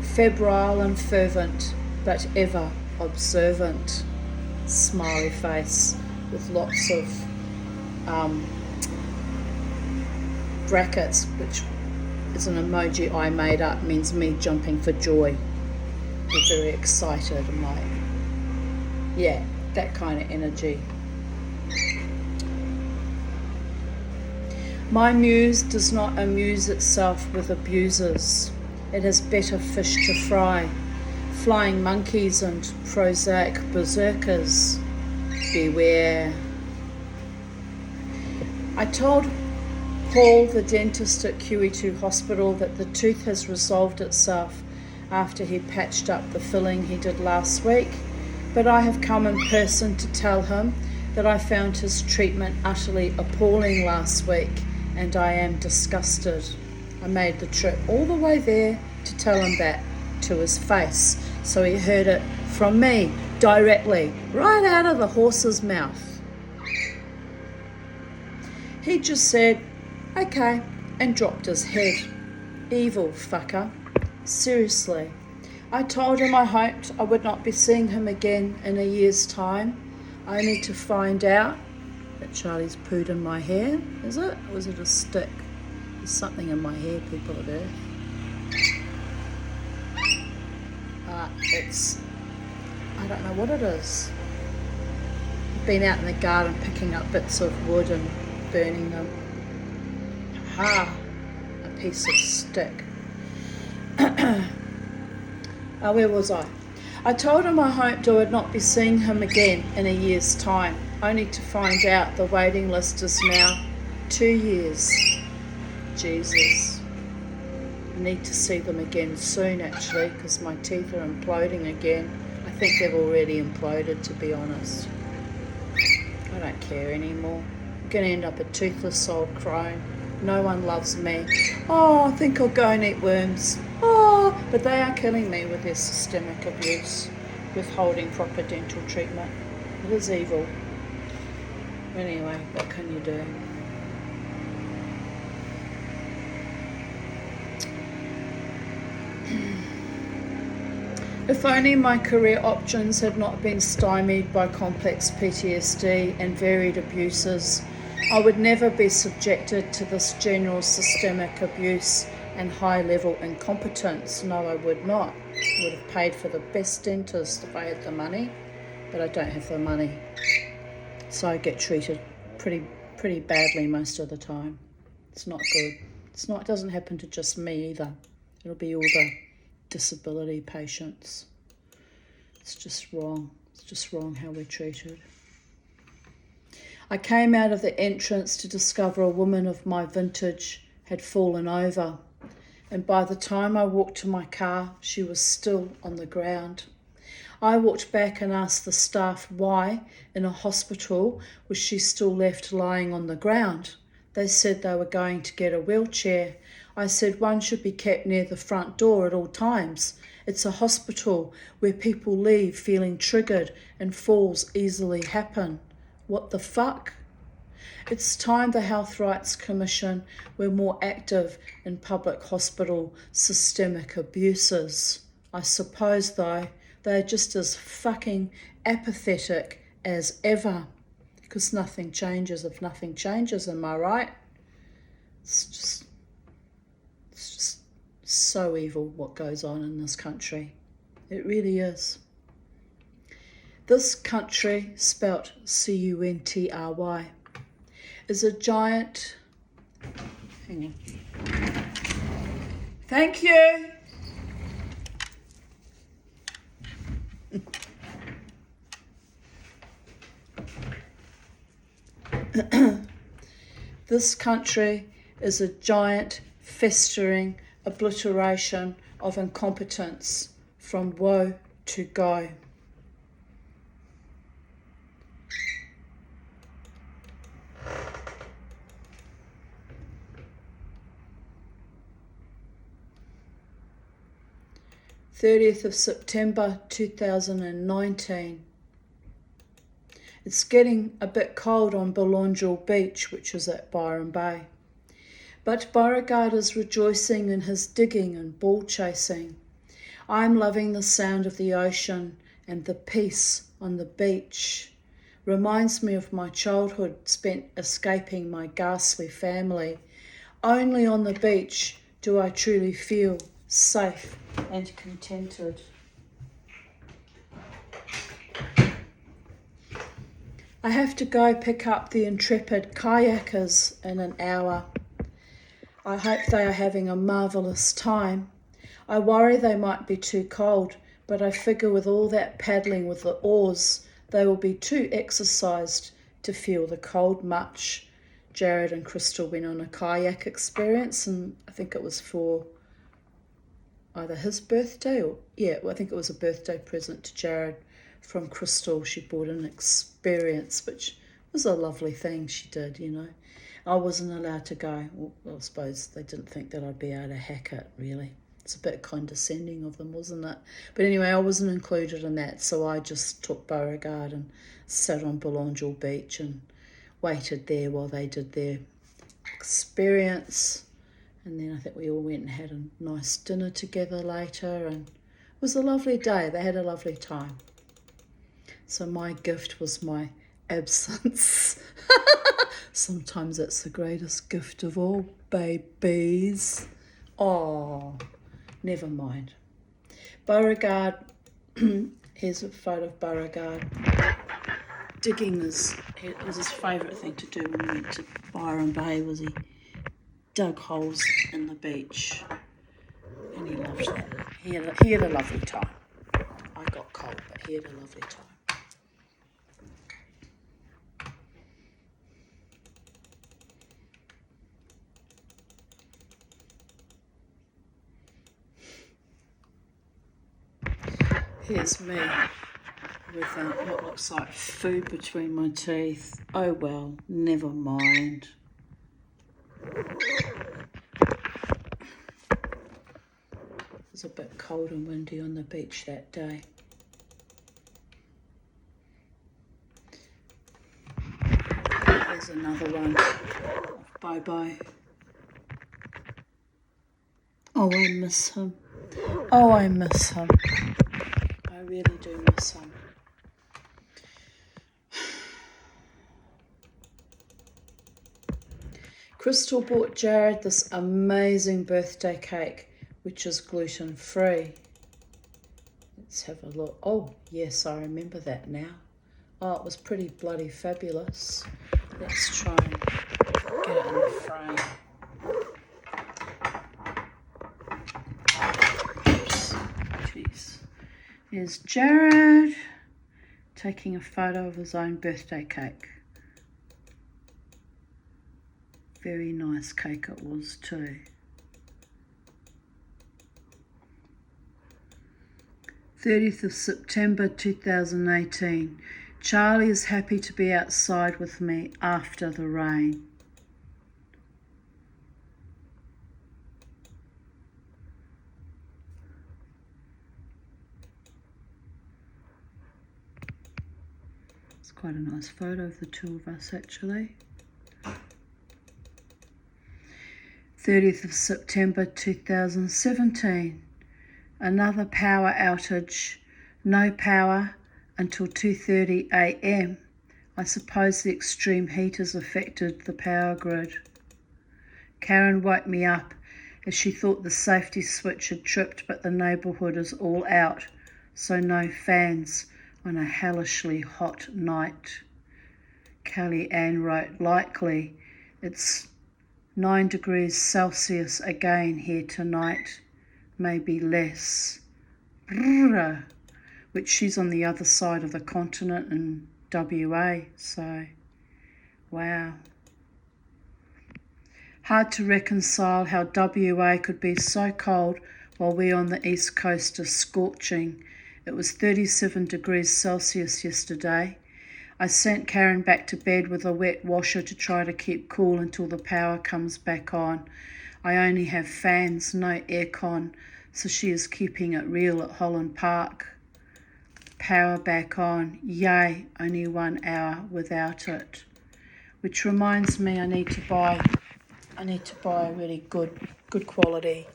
febrile and fervent, but ever observant. Smiley face with lots of brackets, which is an emoji I made up, means me jumping for joy. We're very excited. I'm like, yeah, that kind of energy. My muse does not amuse itself with abusers. It has better fish to fry. Flying monkeys and Prozac berserkers, beware. I told Paul, the dentist at QE2 Hospital, that the tooth has resolved itself after he patched up the filling he did last week, but I have come in person to tell him that I found his treatment utterly appalling last week, and I am disgusted. I made the trip all the way there to tell him that to his face, so he heard it from me directly, right out of the horse's mouth. He just said, okay, and dropped his head. Evil fucker. Seriously. I told him I hoped I would not be seeing him again in a year's time, only to find out that Charlie's pooed in my hair. Is it? Or is it a stick? There's something in my hair, people of Earth. I don't know what it is. I've been out in the garden picking up bits of wood and burning them. A piece of stick. Where was I? I told him I hoped I would not be seeing him again in a year's time, only to find out the waiting list is now 2 years. Jesus. I need to see them again soon, actually, because my teeth are imploding again. I think they've already imploded, to be honest. I don't care anymore. I'm going to end up a toothless old crone. No one loves me. Oh, I think I'll go and eat worms. Oh, but they are killing me with their systemic abuse, withholding proper dental treatment. It is evil. Anyway, what can you do? If only my career options had not been stymied by complex PTSD and varied abuses, I would never be subjected to this general systemic abuse and high-level incompetence. No, I would not. I would have paid for the best dentist if I had the money, but I don't have the money. So I get treated pretty badly most of the time. It's not good. It doesn't happen to just me either. It'll be all the disability patients. It's just wrong. It's just wrong how we're treated. I came out of the entrance to discover a woman of my vintage had fallen over, and by the time I walked to my car, she was still on the ground. I walked back and asked the staff why, in a hospital, was she still left lying on the ground. They said they were going to get a wheelchair. I said one should be kept near the front door at all times. It's a hospital where people leave feeling triggered and falls easily happen. What the fuck? It's time the Health Rights Commission were more active in public hospital systemic abuses. I suppose, though, they're just as fucking apathetic as ever, because nothing changes if nothing changes, am I right? It's just so evil what goes on in this country. It really is. This country, spelt C-U-N-T-R-Y, is a giant... Hang on. Thank you. This country is a giant, festering obliteration of incompetence from woe to go. September 30th, 2019. It's getting a bit cold on Belongil Beach, which is at Byron Bay. But Beauregard is rejoicing in his digging and ball chasing. I'm loving the sound of the ocean and the peace on the beach. Reminds me of my childhood spent escaping my ghastly family. Only on the beach do I truly feel safe and contented. I have to go pick up the intrepid kayakers in an hour. I hope they are having a marvellous time. I worry they might be too cold, But I figure with all that paddling with the oars, they will be too exercised to feel the cold much. Jared and Crystal went on a kayak experience, and I think it was for either his birthday or, I think it was a birthday present to Jared from Crystal. She bought an experience, which was a lovely thing she did, you know. I wasn't allowed to go. Well, I suppose they didn't think that I'd be able to hack it, really. It's a bit condescending of them, wasn't it? But anyway, I wasn't included in that, so I just took Beauregard and sat on Belongil Beach and waited there while they did their experience. And then I think we all went and had a nice dinner together later, and it was a lovely day. They had a lovely time. So my gift was my absence. Sometimes it's the greatest gift of all, babies. Oh, never mind. Beauregard, here's a photo of Beauregard. Digging was his favourite thing to do when we went to Byron Bay, was he dug holes in the beach, and he loved that. He had a lovely time. I got cold, but he had a lovely time. Here's me with what looks like food between my teeth. Oh well, never mind. It was a bit cold and windy on the beach that day. Here's another one of Bobo. Oh, I miss him. Oh, I miss him. I really do miss him. Crystal bought Jared this amazing birthday cake, which is gluten-free. Let's have a look. Oh, yes, I remember that now. Oh, it was pretty bloody fabulous. Let's try and get it in the frame. Oops. Jeez. Here's Jared taking a photo of his own birthday cake. Very nice cake it was too. 30th of September 2018. Charlie is happy to be outside with me after the rain. It's quite a nice photo of the two of us actually. 30th of September 2017. Another power outage. No power until 2:30 a.m. I suppose the extreme heat has affected the power grid. Karen woke me up as she thought the safety switch had tripped, but the neighbourhood is all out, so no fans on a hellishly hot night. Kelly Ann wrote, likely it's 9 degrees Celsius again here tonight, maybe less. Brrr, which she's on the other side of the continent in WA, so wow. Hard to reconcile how WA could be so cold while we on the east coast are scorching. It was 37 degrees Celsius yesterday. I sent Karen back to bed with a wet washer to try to keep cool until the power comes back on. I only have fans, no aircon, so she is keeping it real at Holland Park. Power back on. Yay, only 1 hour without it. Which reminds me I need to buy a really good quality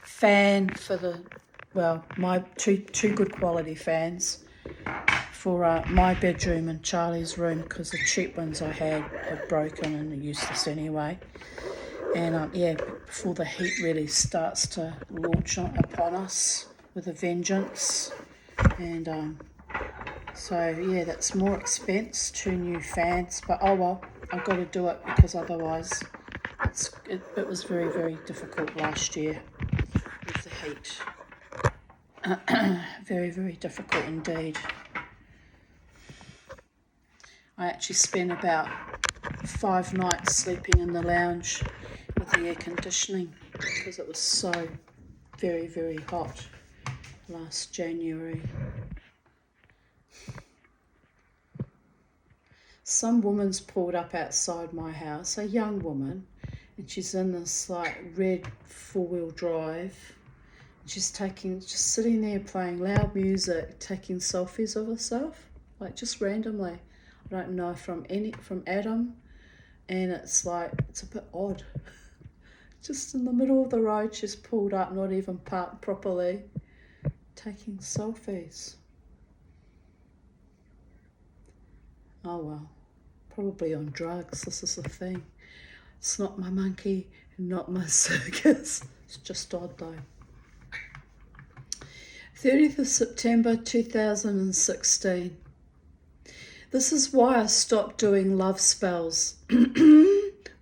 fan for my two good quality fans for my bedroom and Charlie's room, because the cheap ones I had have broken and are useless anyway. And before the heat really starts to launch upon us with a vengeance. And that's more expense, 2 new fans, but oh well, I've got to do it because otherwise it was very, very difficult last year with the heat. Very, very difficult indeed. I actually spent about 5 nights sleeping in the lounge with the air conditioning because it was so very, very hot last January. Some woman's pulled up outside my house, a young woman, and she's in this like red 4-wheel drive. She's just sitting there playing loud music, taking selfies of herself, like just randomly. I don't know from Adam, and it's like it's a bit odd. Just in the middle of the road, she's pulled up, not even parked properly, taking selfies. Oh well, probably on drugs. This is the thing. It's not my monkey, not my circus. It's just odd though. 30th of September 2016. This is why I stopped doing love spells.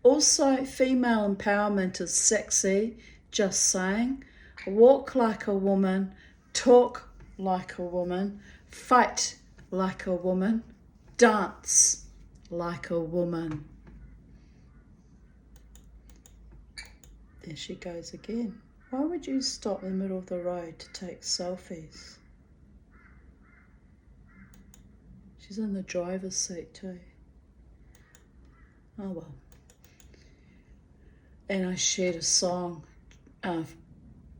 Also, female empowerment is sexy, just saying. Walk like a woman, talk like a woman, fight like a woman, dance like a woman. There she goes again. Why would you stop in the middle of the road to take selfies? She's in the driver's seat too. Oh well. And I shared a song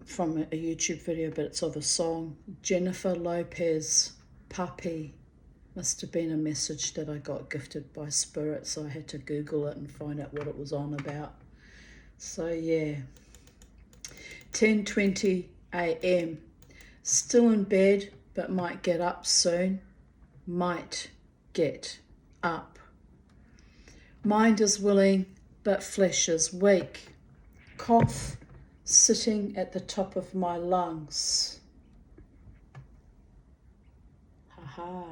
from a YouTube video, but it's of a song. Jennifer Lopez, Puppy. Must have been a message that I got gifted by Spirit, so I had to Google it and find out what it was on about. So yeah. 10:20 a.m. Still in bed, but might get up soon. Might get up. Mind is willing, but flesh is weak. Cough sitting at the top of my lungs. Ha.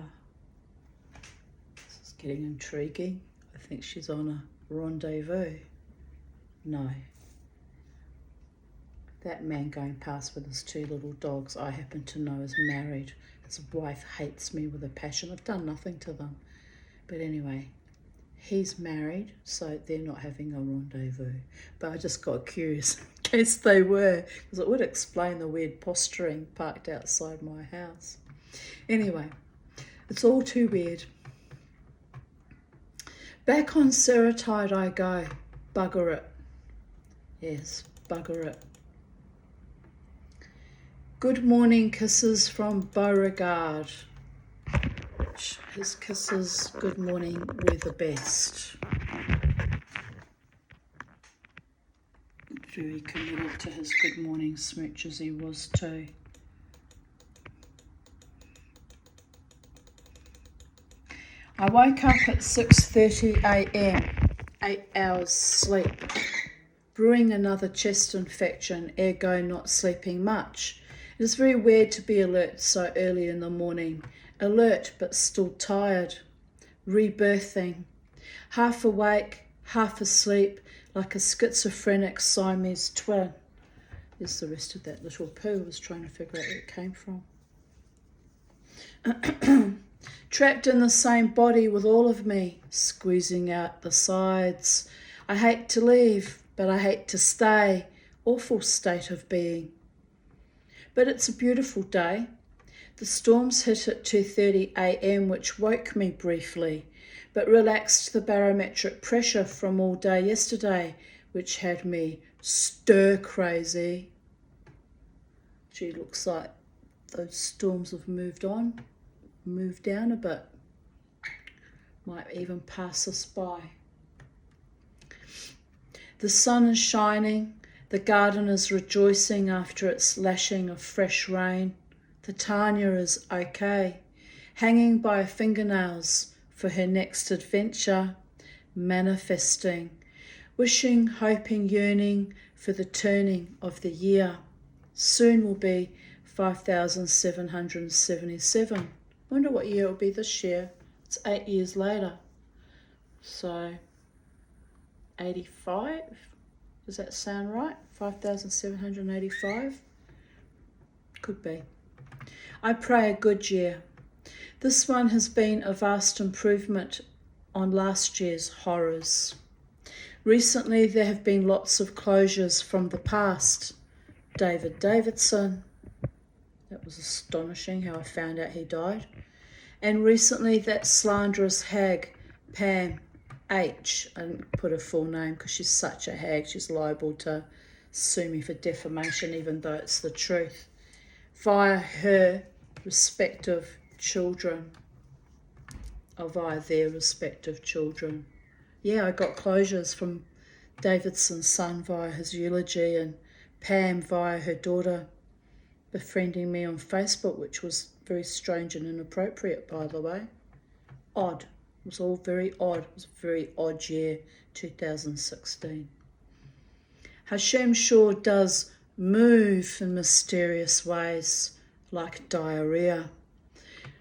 This is getting intriguing. I think she's on a rendezvous. No. That man going past with his 2 little dogs, I happen to know is married. His wife hates me with a passion. I've done nothing to them. But anyway, he's married, so they're not having a rendezvous. But I just got curious in case they were, because it would explain the weird posturing parked outside my house. Anyway, it's all too weird. Back on Serotype I go. Bugger it. Yes, bugger it. Good morning kisses from Beauregard. His kisses, good morning, were the best. Very committed to his good morning smooches, he was too. I woke up at 6:30 a.m, 8 hours sleep. Brewing another chest infection, ergo not sleeping much. It is very weird to be alert so early in the morning. Alert but still tired. Rebirthing. Half awake, half asleep, like a schizophrenic Siamese twin. There's the rest of that little poo. I was trying to figure out where it came from. Trapped in the same body with all of me, squeezing out the sides. I hate to leave, but I hate to stay. Awful state of being. But it's a beautiful day. The storms hit at 2:30 a.m, which woke me briefly, but relaxed the barometric pressure from all day yesterday, which had me stir crazy. Gee, looks like those storms have moved down a bit. Might even pass us by. The sun is shining. The garden is rejoicing after its lashing of fresh rain. The Tanya is okay, hanging by her fingernails for her next adventure, manifesting, wishing, hoping, yearning for the turning of the year. Soon will be 5,777. Wonder what year it will be this year. It's 8 years later. So 85? Does that sound right? 5,785? Could be. I pray a good year. This one has been a vast improvement on last year's horrors. Recently there have been lots of closures from the past. David Davidson, that was astonishing how I found out he died. And recently that slanderous hag, Pam H. I didn't put her full name because she's such a hag, she's liable to sue me for defamation even though it's the truth, via her respective children, or via their respective children. Yeah, I got closures from Davidson's son via his eulogy and Pam via her daughter befriending me on Facebook, which was very strange and inappropriate, by the way. Odd. It was all very odd. It was a very odd year, 2016. Hashem sure does move in mysterious ways, like diarrhea.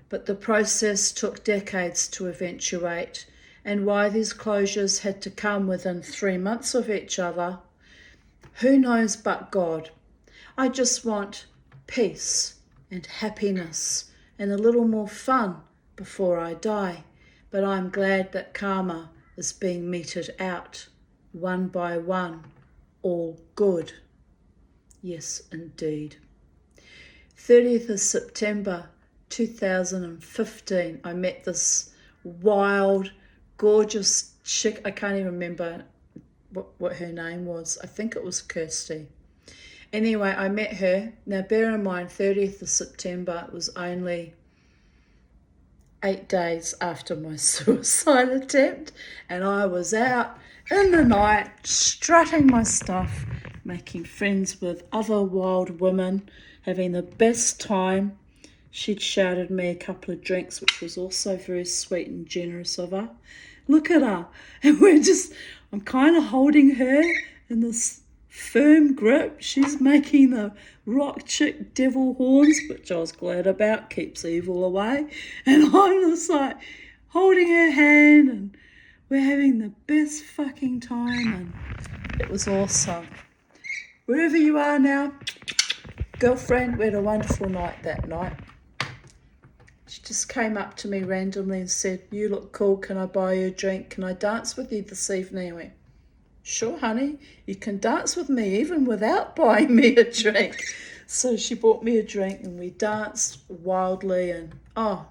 But the process took decades to eventuate, and why these closures had to come within 3 months of each other, who knows but God. I just want peace and happiness and a little more fun before I die. But I'm glad that karma is being meted out, one by one, all good. Yes, indeed. 30th of September 2015, I met this wild, gorgeous chick. I can't even remember what her name was. I think it was Kirsty. Anyway, I met her. Now bear in mind, 30th of September was only 8 days after my suicide attempt, and I was out in the night strutting my stuff, making friends with other wild women, having the best time. She'd shouted me a couple of drinks, which was also very sweet and generous of her. Look at her. And I'm kind of holding her in this firm grip. She's making the rock chick devil horns, which I was glad about, keeps evil away. And I'm just like holding her hand, and we're having the best fucking time, and it was awesome. Wherever you are now, girlfriend, we had a wonderful night that night. She just came up to me randomly and said, "You look cool, can I buy you a drink? Can I dance with you this evening?" I went, "Sure, honey, you can dance with me even without buying me a drink." So she bought me a drink and we danced wildly, and oh,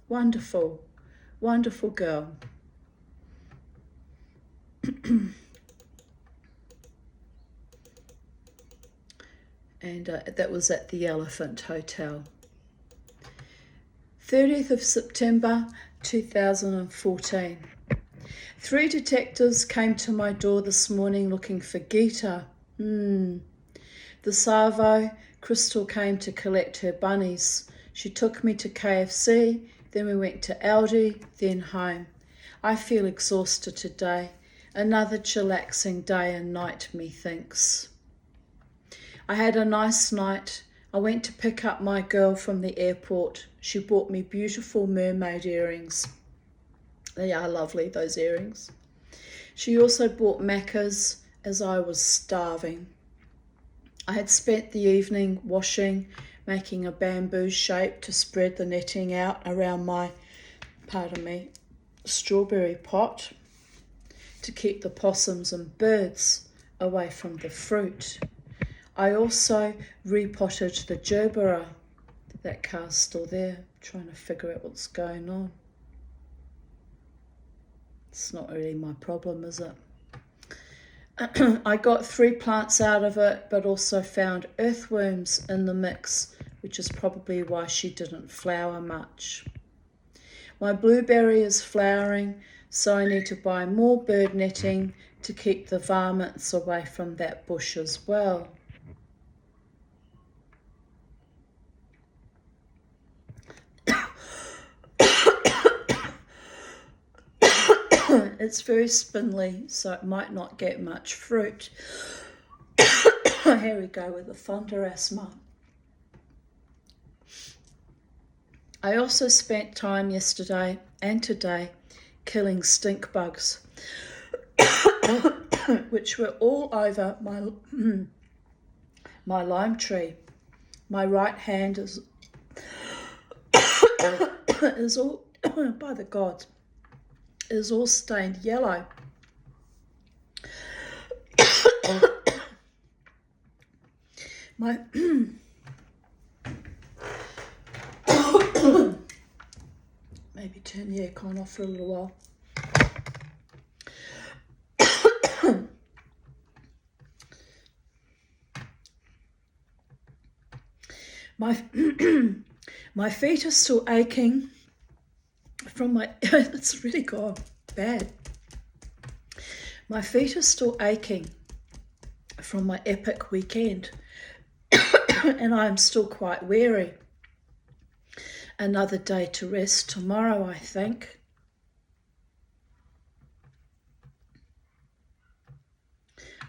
wonderful, wonderful girl. And that was at the Elephant Hotel. 30th of September 2014. 3 detectives came to my door this morning looking for Geeta. The Savo, Crystal, came to collect her bunnies. She took me to KFC, then we went to Aldi, then home. I feel exhausted today. Another chillaxing day and night, methinks. I had a nice night. I went to pick up my girl from the airport. She bought me beautiful mermaid earrings. They are lovely, those earrings. She also bought Macca's as I was starving. I had spent the evening washing, making a bamboo shape to spread the netting out around my, strawberry pot to keep the possums and birds away from the fruit. I also repotted the gerbera. That car's still there, trying to figure out what's going on. It's not really my problem, is it? I got 3 plants out of it, but also found earthworms in the mix, which is probably why she didn't flower much. My blueberry is flowering, so I need to buy more bird netting to keep the varmints away from that bush as well. It's very spindly, so it might not get much fruit. Here we go with the thunder asthma. I also spent time yesterday and today killing stink bugs, which were all over my lime tree. My right hand is is all, by the gods, is all stained yellow. My maybe turn the aircon off for a little while. My feet are still aching from my, it's really gone bad. My feet are still aching from my epic weekend and I'm still quite weary. Another day to rest tomorrow, I think.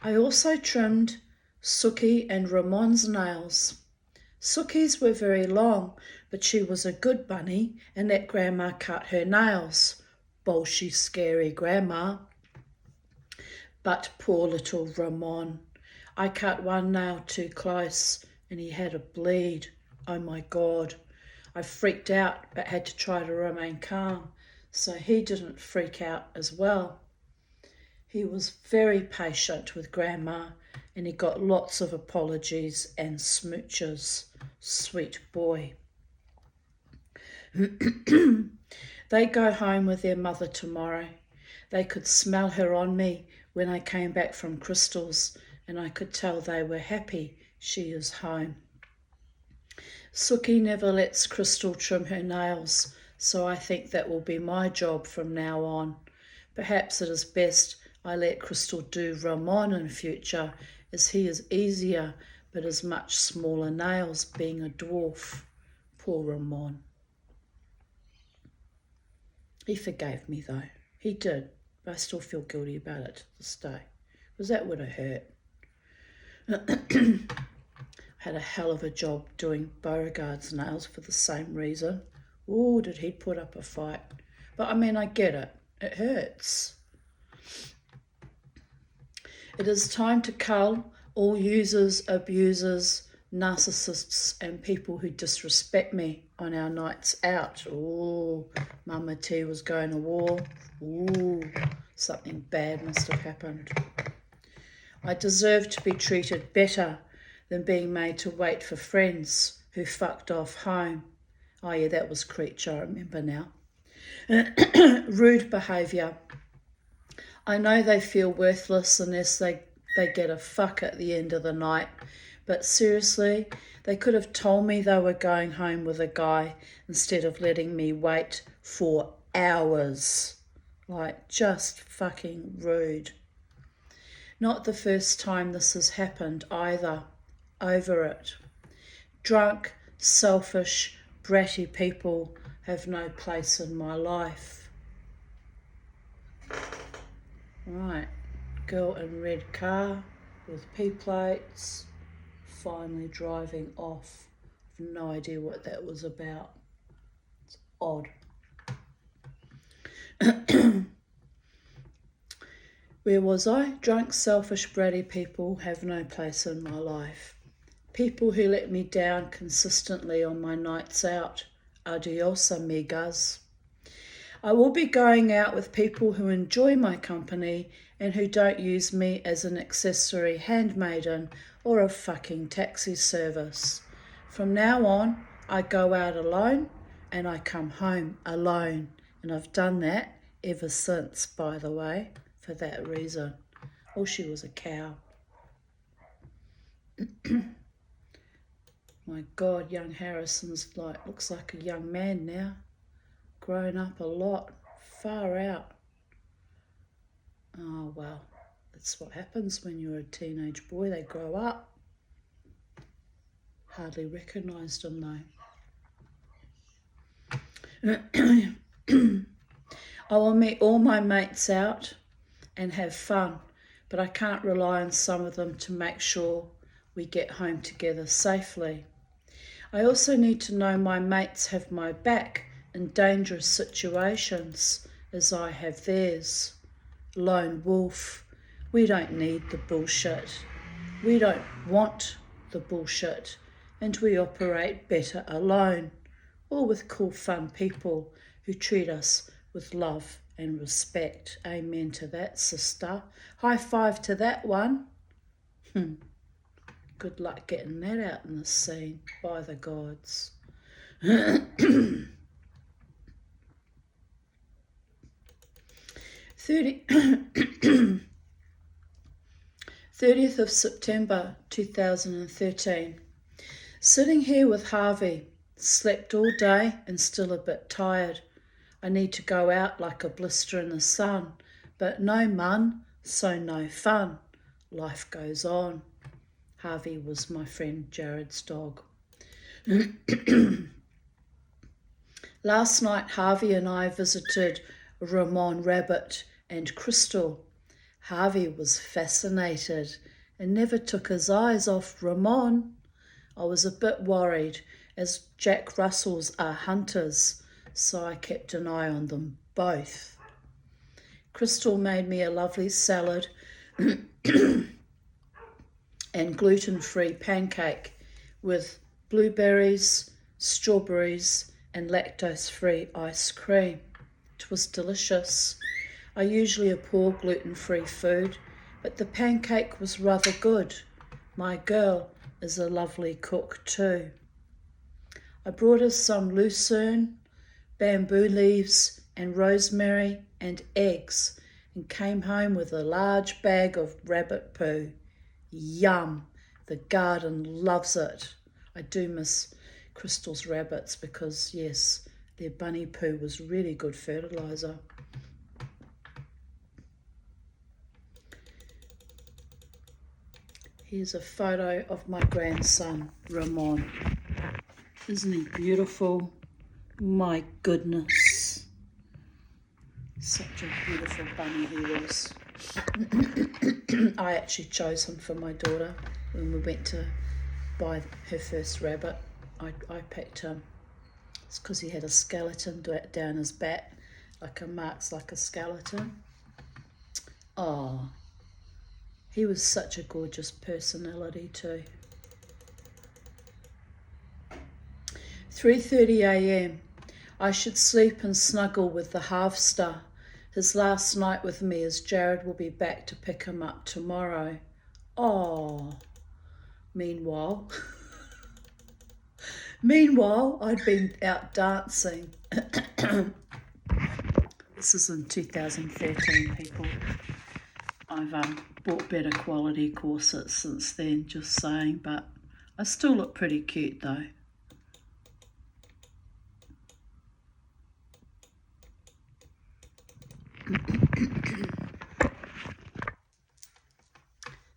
I also trimmed Suki and Ramon's nails. Suki's were very long, but she was a good bunny and let Grandma cut her nails. Bolshy, scary Grandma. But poor little Ramon. I cut one nail too close and he had a bleed. Oh my God. I freaked out but had to try to remain calm so he didn't freak out as well. He was very patient with Grandma and he got lots of apologies and smooches. Sweet boy. They go home with their mother tomorrow. They could smell her on me when I came back from Crystal's and I could tell they were happy she is home. Suki never lets Crystal trim her nails, so I think that will be my job from now on. Perhaps it is best I let Crystal do Ramon in future, as he is easier but has much smaller nails being a dwarf. Poor Ramon. He forgave me though. He did, but I still feel guilty about it to this day, because that would have hurt. I had a hell of a job doing Beauregard's nails for the same reason. Oh, did he put up a fight. But I mean, I get it. It hurts. It is time to cull all users, abusers, narcissists and people who disrespect me on our nights out. Oh, Mama T was going to war. Ooh, something bad must have happened. I deserve to be treated better than being made to wait for friends who fucked off home. Oh yeah, that was Creature, I remember now. Rude behaviour. I know they feel worthless unless they get a fuck at the end of the night, but seriously, they could have told me they were going home with a guy instead of letting me wait for hours. Like, just fucking rude. Not the first time this has happened either. Over it. Drunk, selfish, bratty people have no place in my life. Right, girl in red car with P plates, finally driving off. I've no idea what that was about. It's odd. Where was I? Drunk, selfish, bratty people have no place in my life. People who let me down consistently on my nights out. Adios, amigas. I will be going out with people who enjoy my company and who don't use me as an accessory handmaiden or a fucking taxi service. From now on, I go out alone and I come home alone. And I've done that ever since, by the way, for that reason. Oh, she was a cow. My God, young Harrison's looks like a young man now. Grown up a lot, far out. Oh well, that's what happens when you're a teenage boy, they grow up. Hardly recognised him though. I will meet all my mates out and have fun, but I can't rely on some of them to make sure we get home together safely. I also need to know my mates have my back in dangerous situations as I have theirs. Lone wolf. We don't need the bullshit. We don't want the bullshit, and we operate better alone. or with cool, fun people who treat us with love and respect. Amen to that, sister. High five to that one. Good luck getting that out in the scene, by the gods. 30th of September 2013. Sitting here with Harvey, slept all day and still a bit tired. I need to go out like a blister in the sun, but no mun, so no fun. Life goes on. Harvey was my friend Jared's dog. Last night, Harvey and I visited Ramon Rabbit and Crystal. Harvey was fascinated and never took his eyes off Ramon. I was a bit worried, as Jack Russells are hunters, so I kept an eye on them both. Crystal made me a lovely salad and gluten-free pancake with blueberries, strawberries and lactose-free ice cream. It was delicious. I usually abhor gluten-free food, but the pancake was rather good. My girl is a lovely cook too. I brought us some lucerne, bamboo leaves and rosemary and eggs and came home with a large bag of rabbit poo. Yum! The garden loves it. I do miss Crystal's rabbits because, yes, their bunny poo was really good fertiliser. Here's a photo of my grandson, Ramon. Isn't he beautiful? My goodness. Such a beautiful bunny he was. I actually chose him for my daughter when we went to buy her first rabbit. I picked him. It's because he had a skeleton down his back, marks like a skeleton. Oh, he was such a gorgeous personality too. 3:30 a.m. I should sleep and snuggle with the half-star. His last night with me, as Jared will be back to pick him up tomorrow. Oh. Meanwhile, I'd been out dancing. This is in 2013, people. I've bought better quality corsets since then, just saying, but I still look pretty cute though.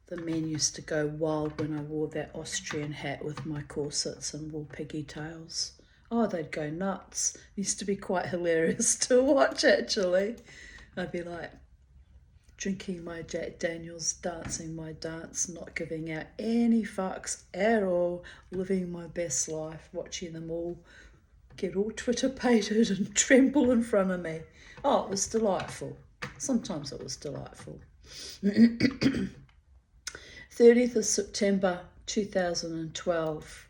The men used to go wild when I wore that Austrian hat with my corsets and wool pigtails. Oh, they'd go nuts. It used to be quite hilarious to watch, actually. I'd be like drinking my Jack Daniels, dancing my dance, not giving out any fucks at all, living my best life, watching them all get all Twitter-pated and tremble in front of me. Oh, it was delightful. Sometimes it was delightful. 30th of September 2012.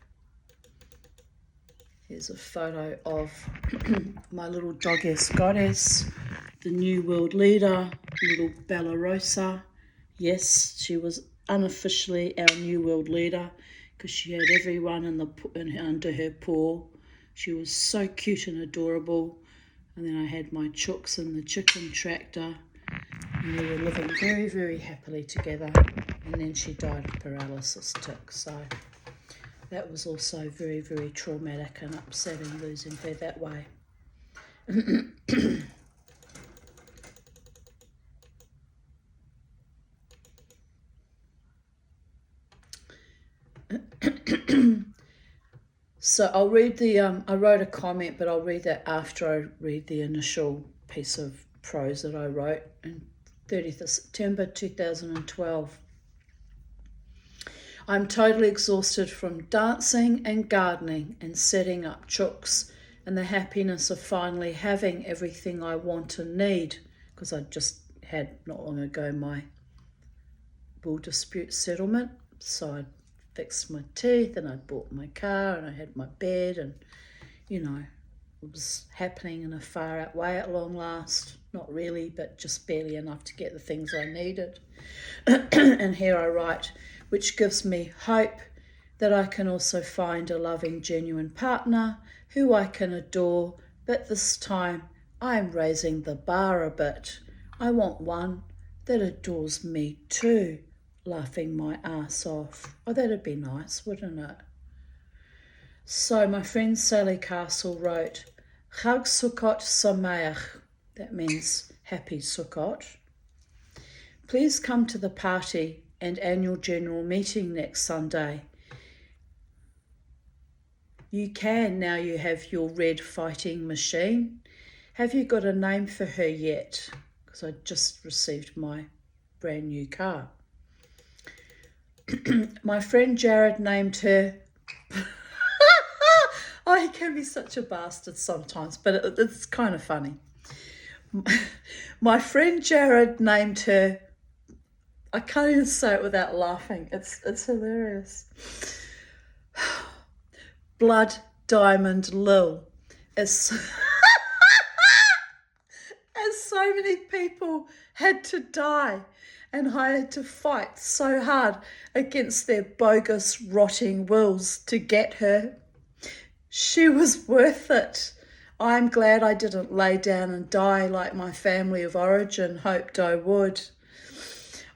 Here's a photo of my little dogess Goddess, the New World Leader, little Bella Rosa. Yes, she was unofficially our New World Leader because she had everyone under her paw. She was so cute and adorable. And then I had my chooks in the chicken tractor. And we were living very, very happily together. And then she died of paralysis tick. So that was also very, very traumatic and upsetting, losing her that way. So I'll read I wrote a comment, but I'll read that after I read the initial piece of prose that I wrote in 30th of September 2012. I'm totally exhausted from dancing and gardening and setting up chooks and the happiness of finally having everything I want and need, because I just had not long ago my wool dispute settlement. So I fixed my teeth and I bought my car and I had my bed and, was happening in a far out way at long last. Not really, but just barely enough to get the things I needed. And here I write, which gives me hope that I can also find a loving, genuine partner who I can adore, but this time I'm raising the bar a bit. I want one that adores me too, laughing my ass off. Oh, that'd be nice, wouldn't it? So my friend Sally Castle wrote, Chag Sukkot Sameach, that means happy Sukkot. Please come to the party and annual general meeting next Sunday. You can now you have your red fighting machine. Have you got a name for her yet? Because I just received my brand new car. My friend Jared named her... Oh, he can be such a bastard sometimes, but it's kind of funny. My friend Jared named her... I can't even say it without laughing. It's hilarious. Blood Diamond Lil. As so many people had to die and I had to fight so hard against their bogus, rotting wills to get her. She was worth it. I'm glad I didn't lay down and die like my family of origin hoped I would.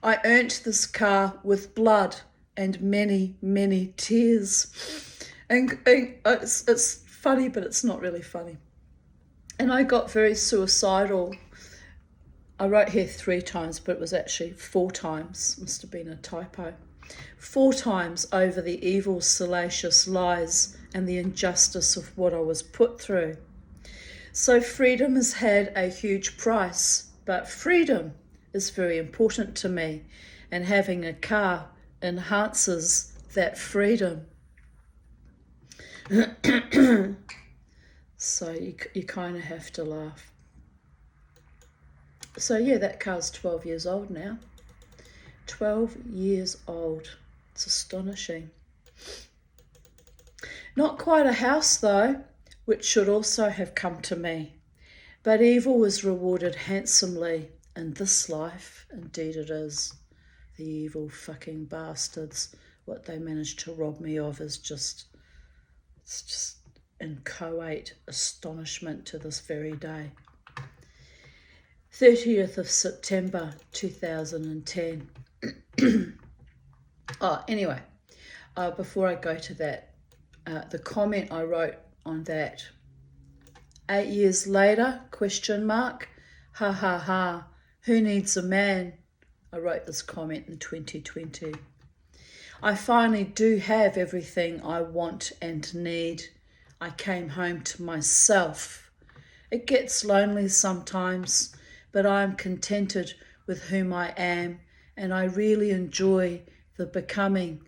I earned this car with blood and many, many tears. And it's funny, but it's not really funny. And I got very suicidal. I wrote here 3 times, but it was actually 4 times. Must have been a typo. 4 times over the evil, salacious lies and the injustice of what I was put through. So freedom has had a huge price, but freedom is very important to me, and having a car enhances that freedom. So you kind of have to laugh. So yeah, that car's 12 years old now. 12 years old. It's astonishing. Not quite a house though, which should also have come to me. But evil was rewarded handsomely in this life. Indeed it is. The evil fucking bastards. What they managed to rob me of is just... It's just inchoate astonishment to this very day. 30th of September 2010. Anyway, before I go to that, the comment I wrote on that. 8 years later, question mark, ha ha ha, who needs a man? I wrote this comment in 2020. I finally do have everything I want and need. I came home to myself. It gets lonely sometimes, but I am contented with whom I am, and I really enjoy the becoming.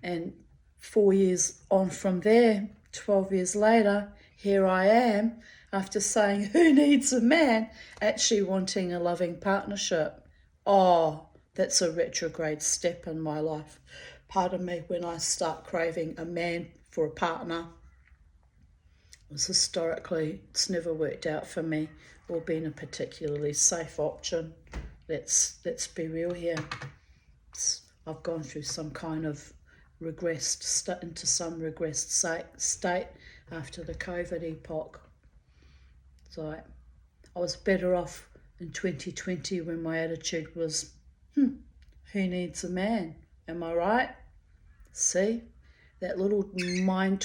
And 4 years on from there, 12 years later, here I am, after saying, who needs a man, actually wanting a loving partnership. Oh, that's a retrograde step in my life. Pardon me, when I start craving a man for a partner. Historically, it's never worked out for me or been a particularly safe option. Let's be real here. I've gone through some kind of into some regressed state after the COVID epoch. So I was better off in 2020 when my attitude was, who needs a man? Am I right? See, that little mind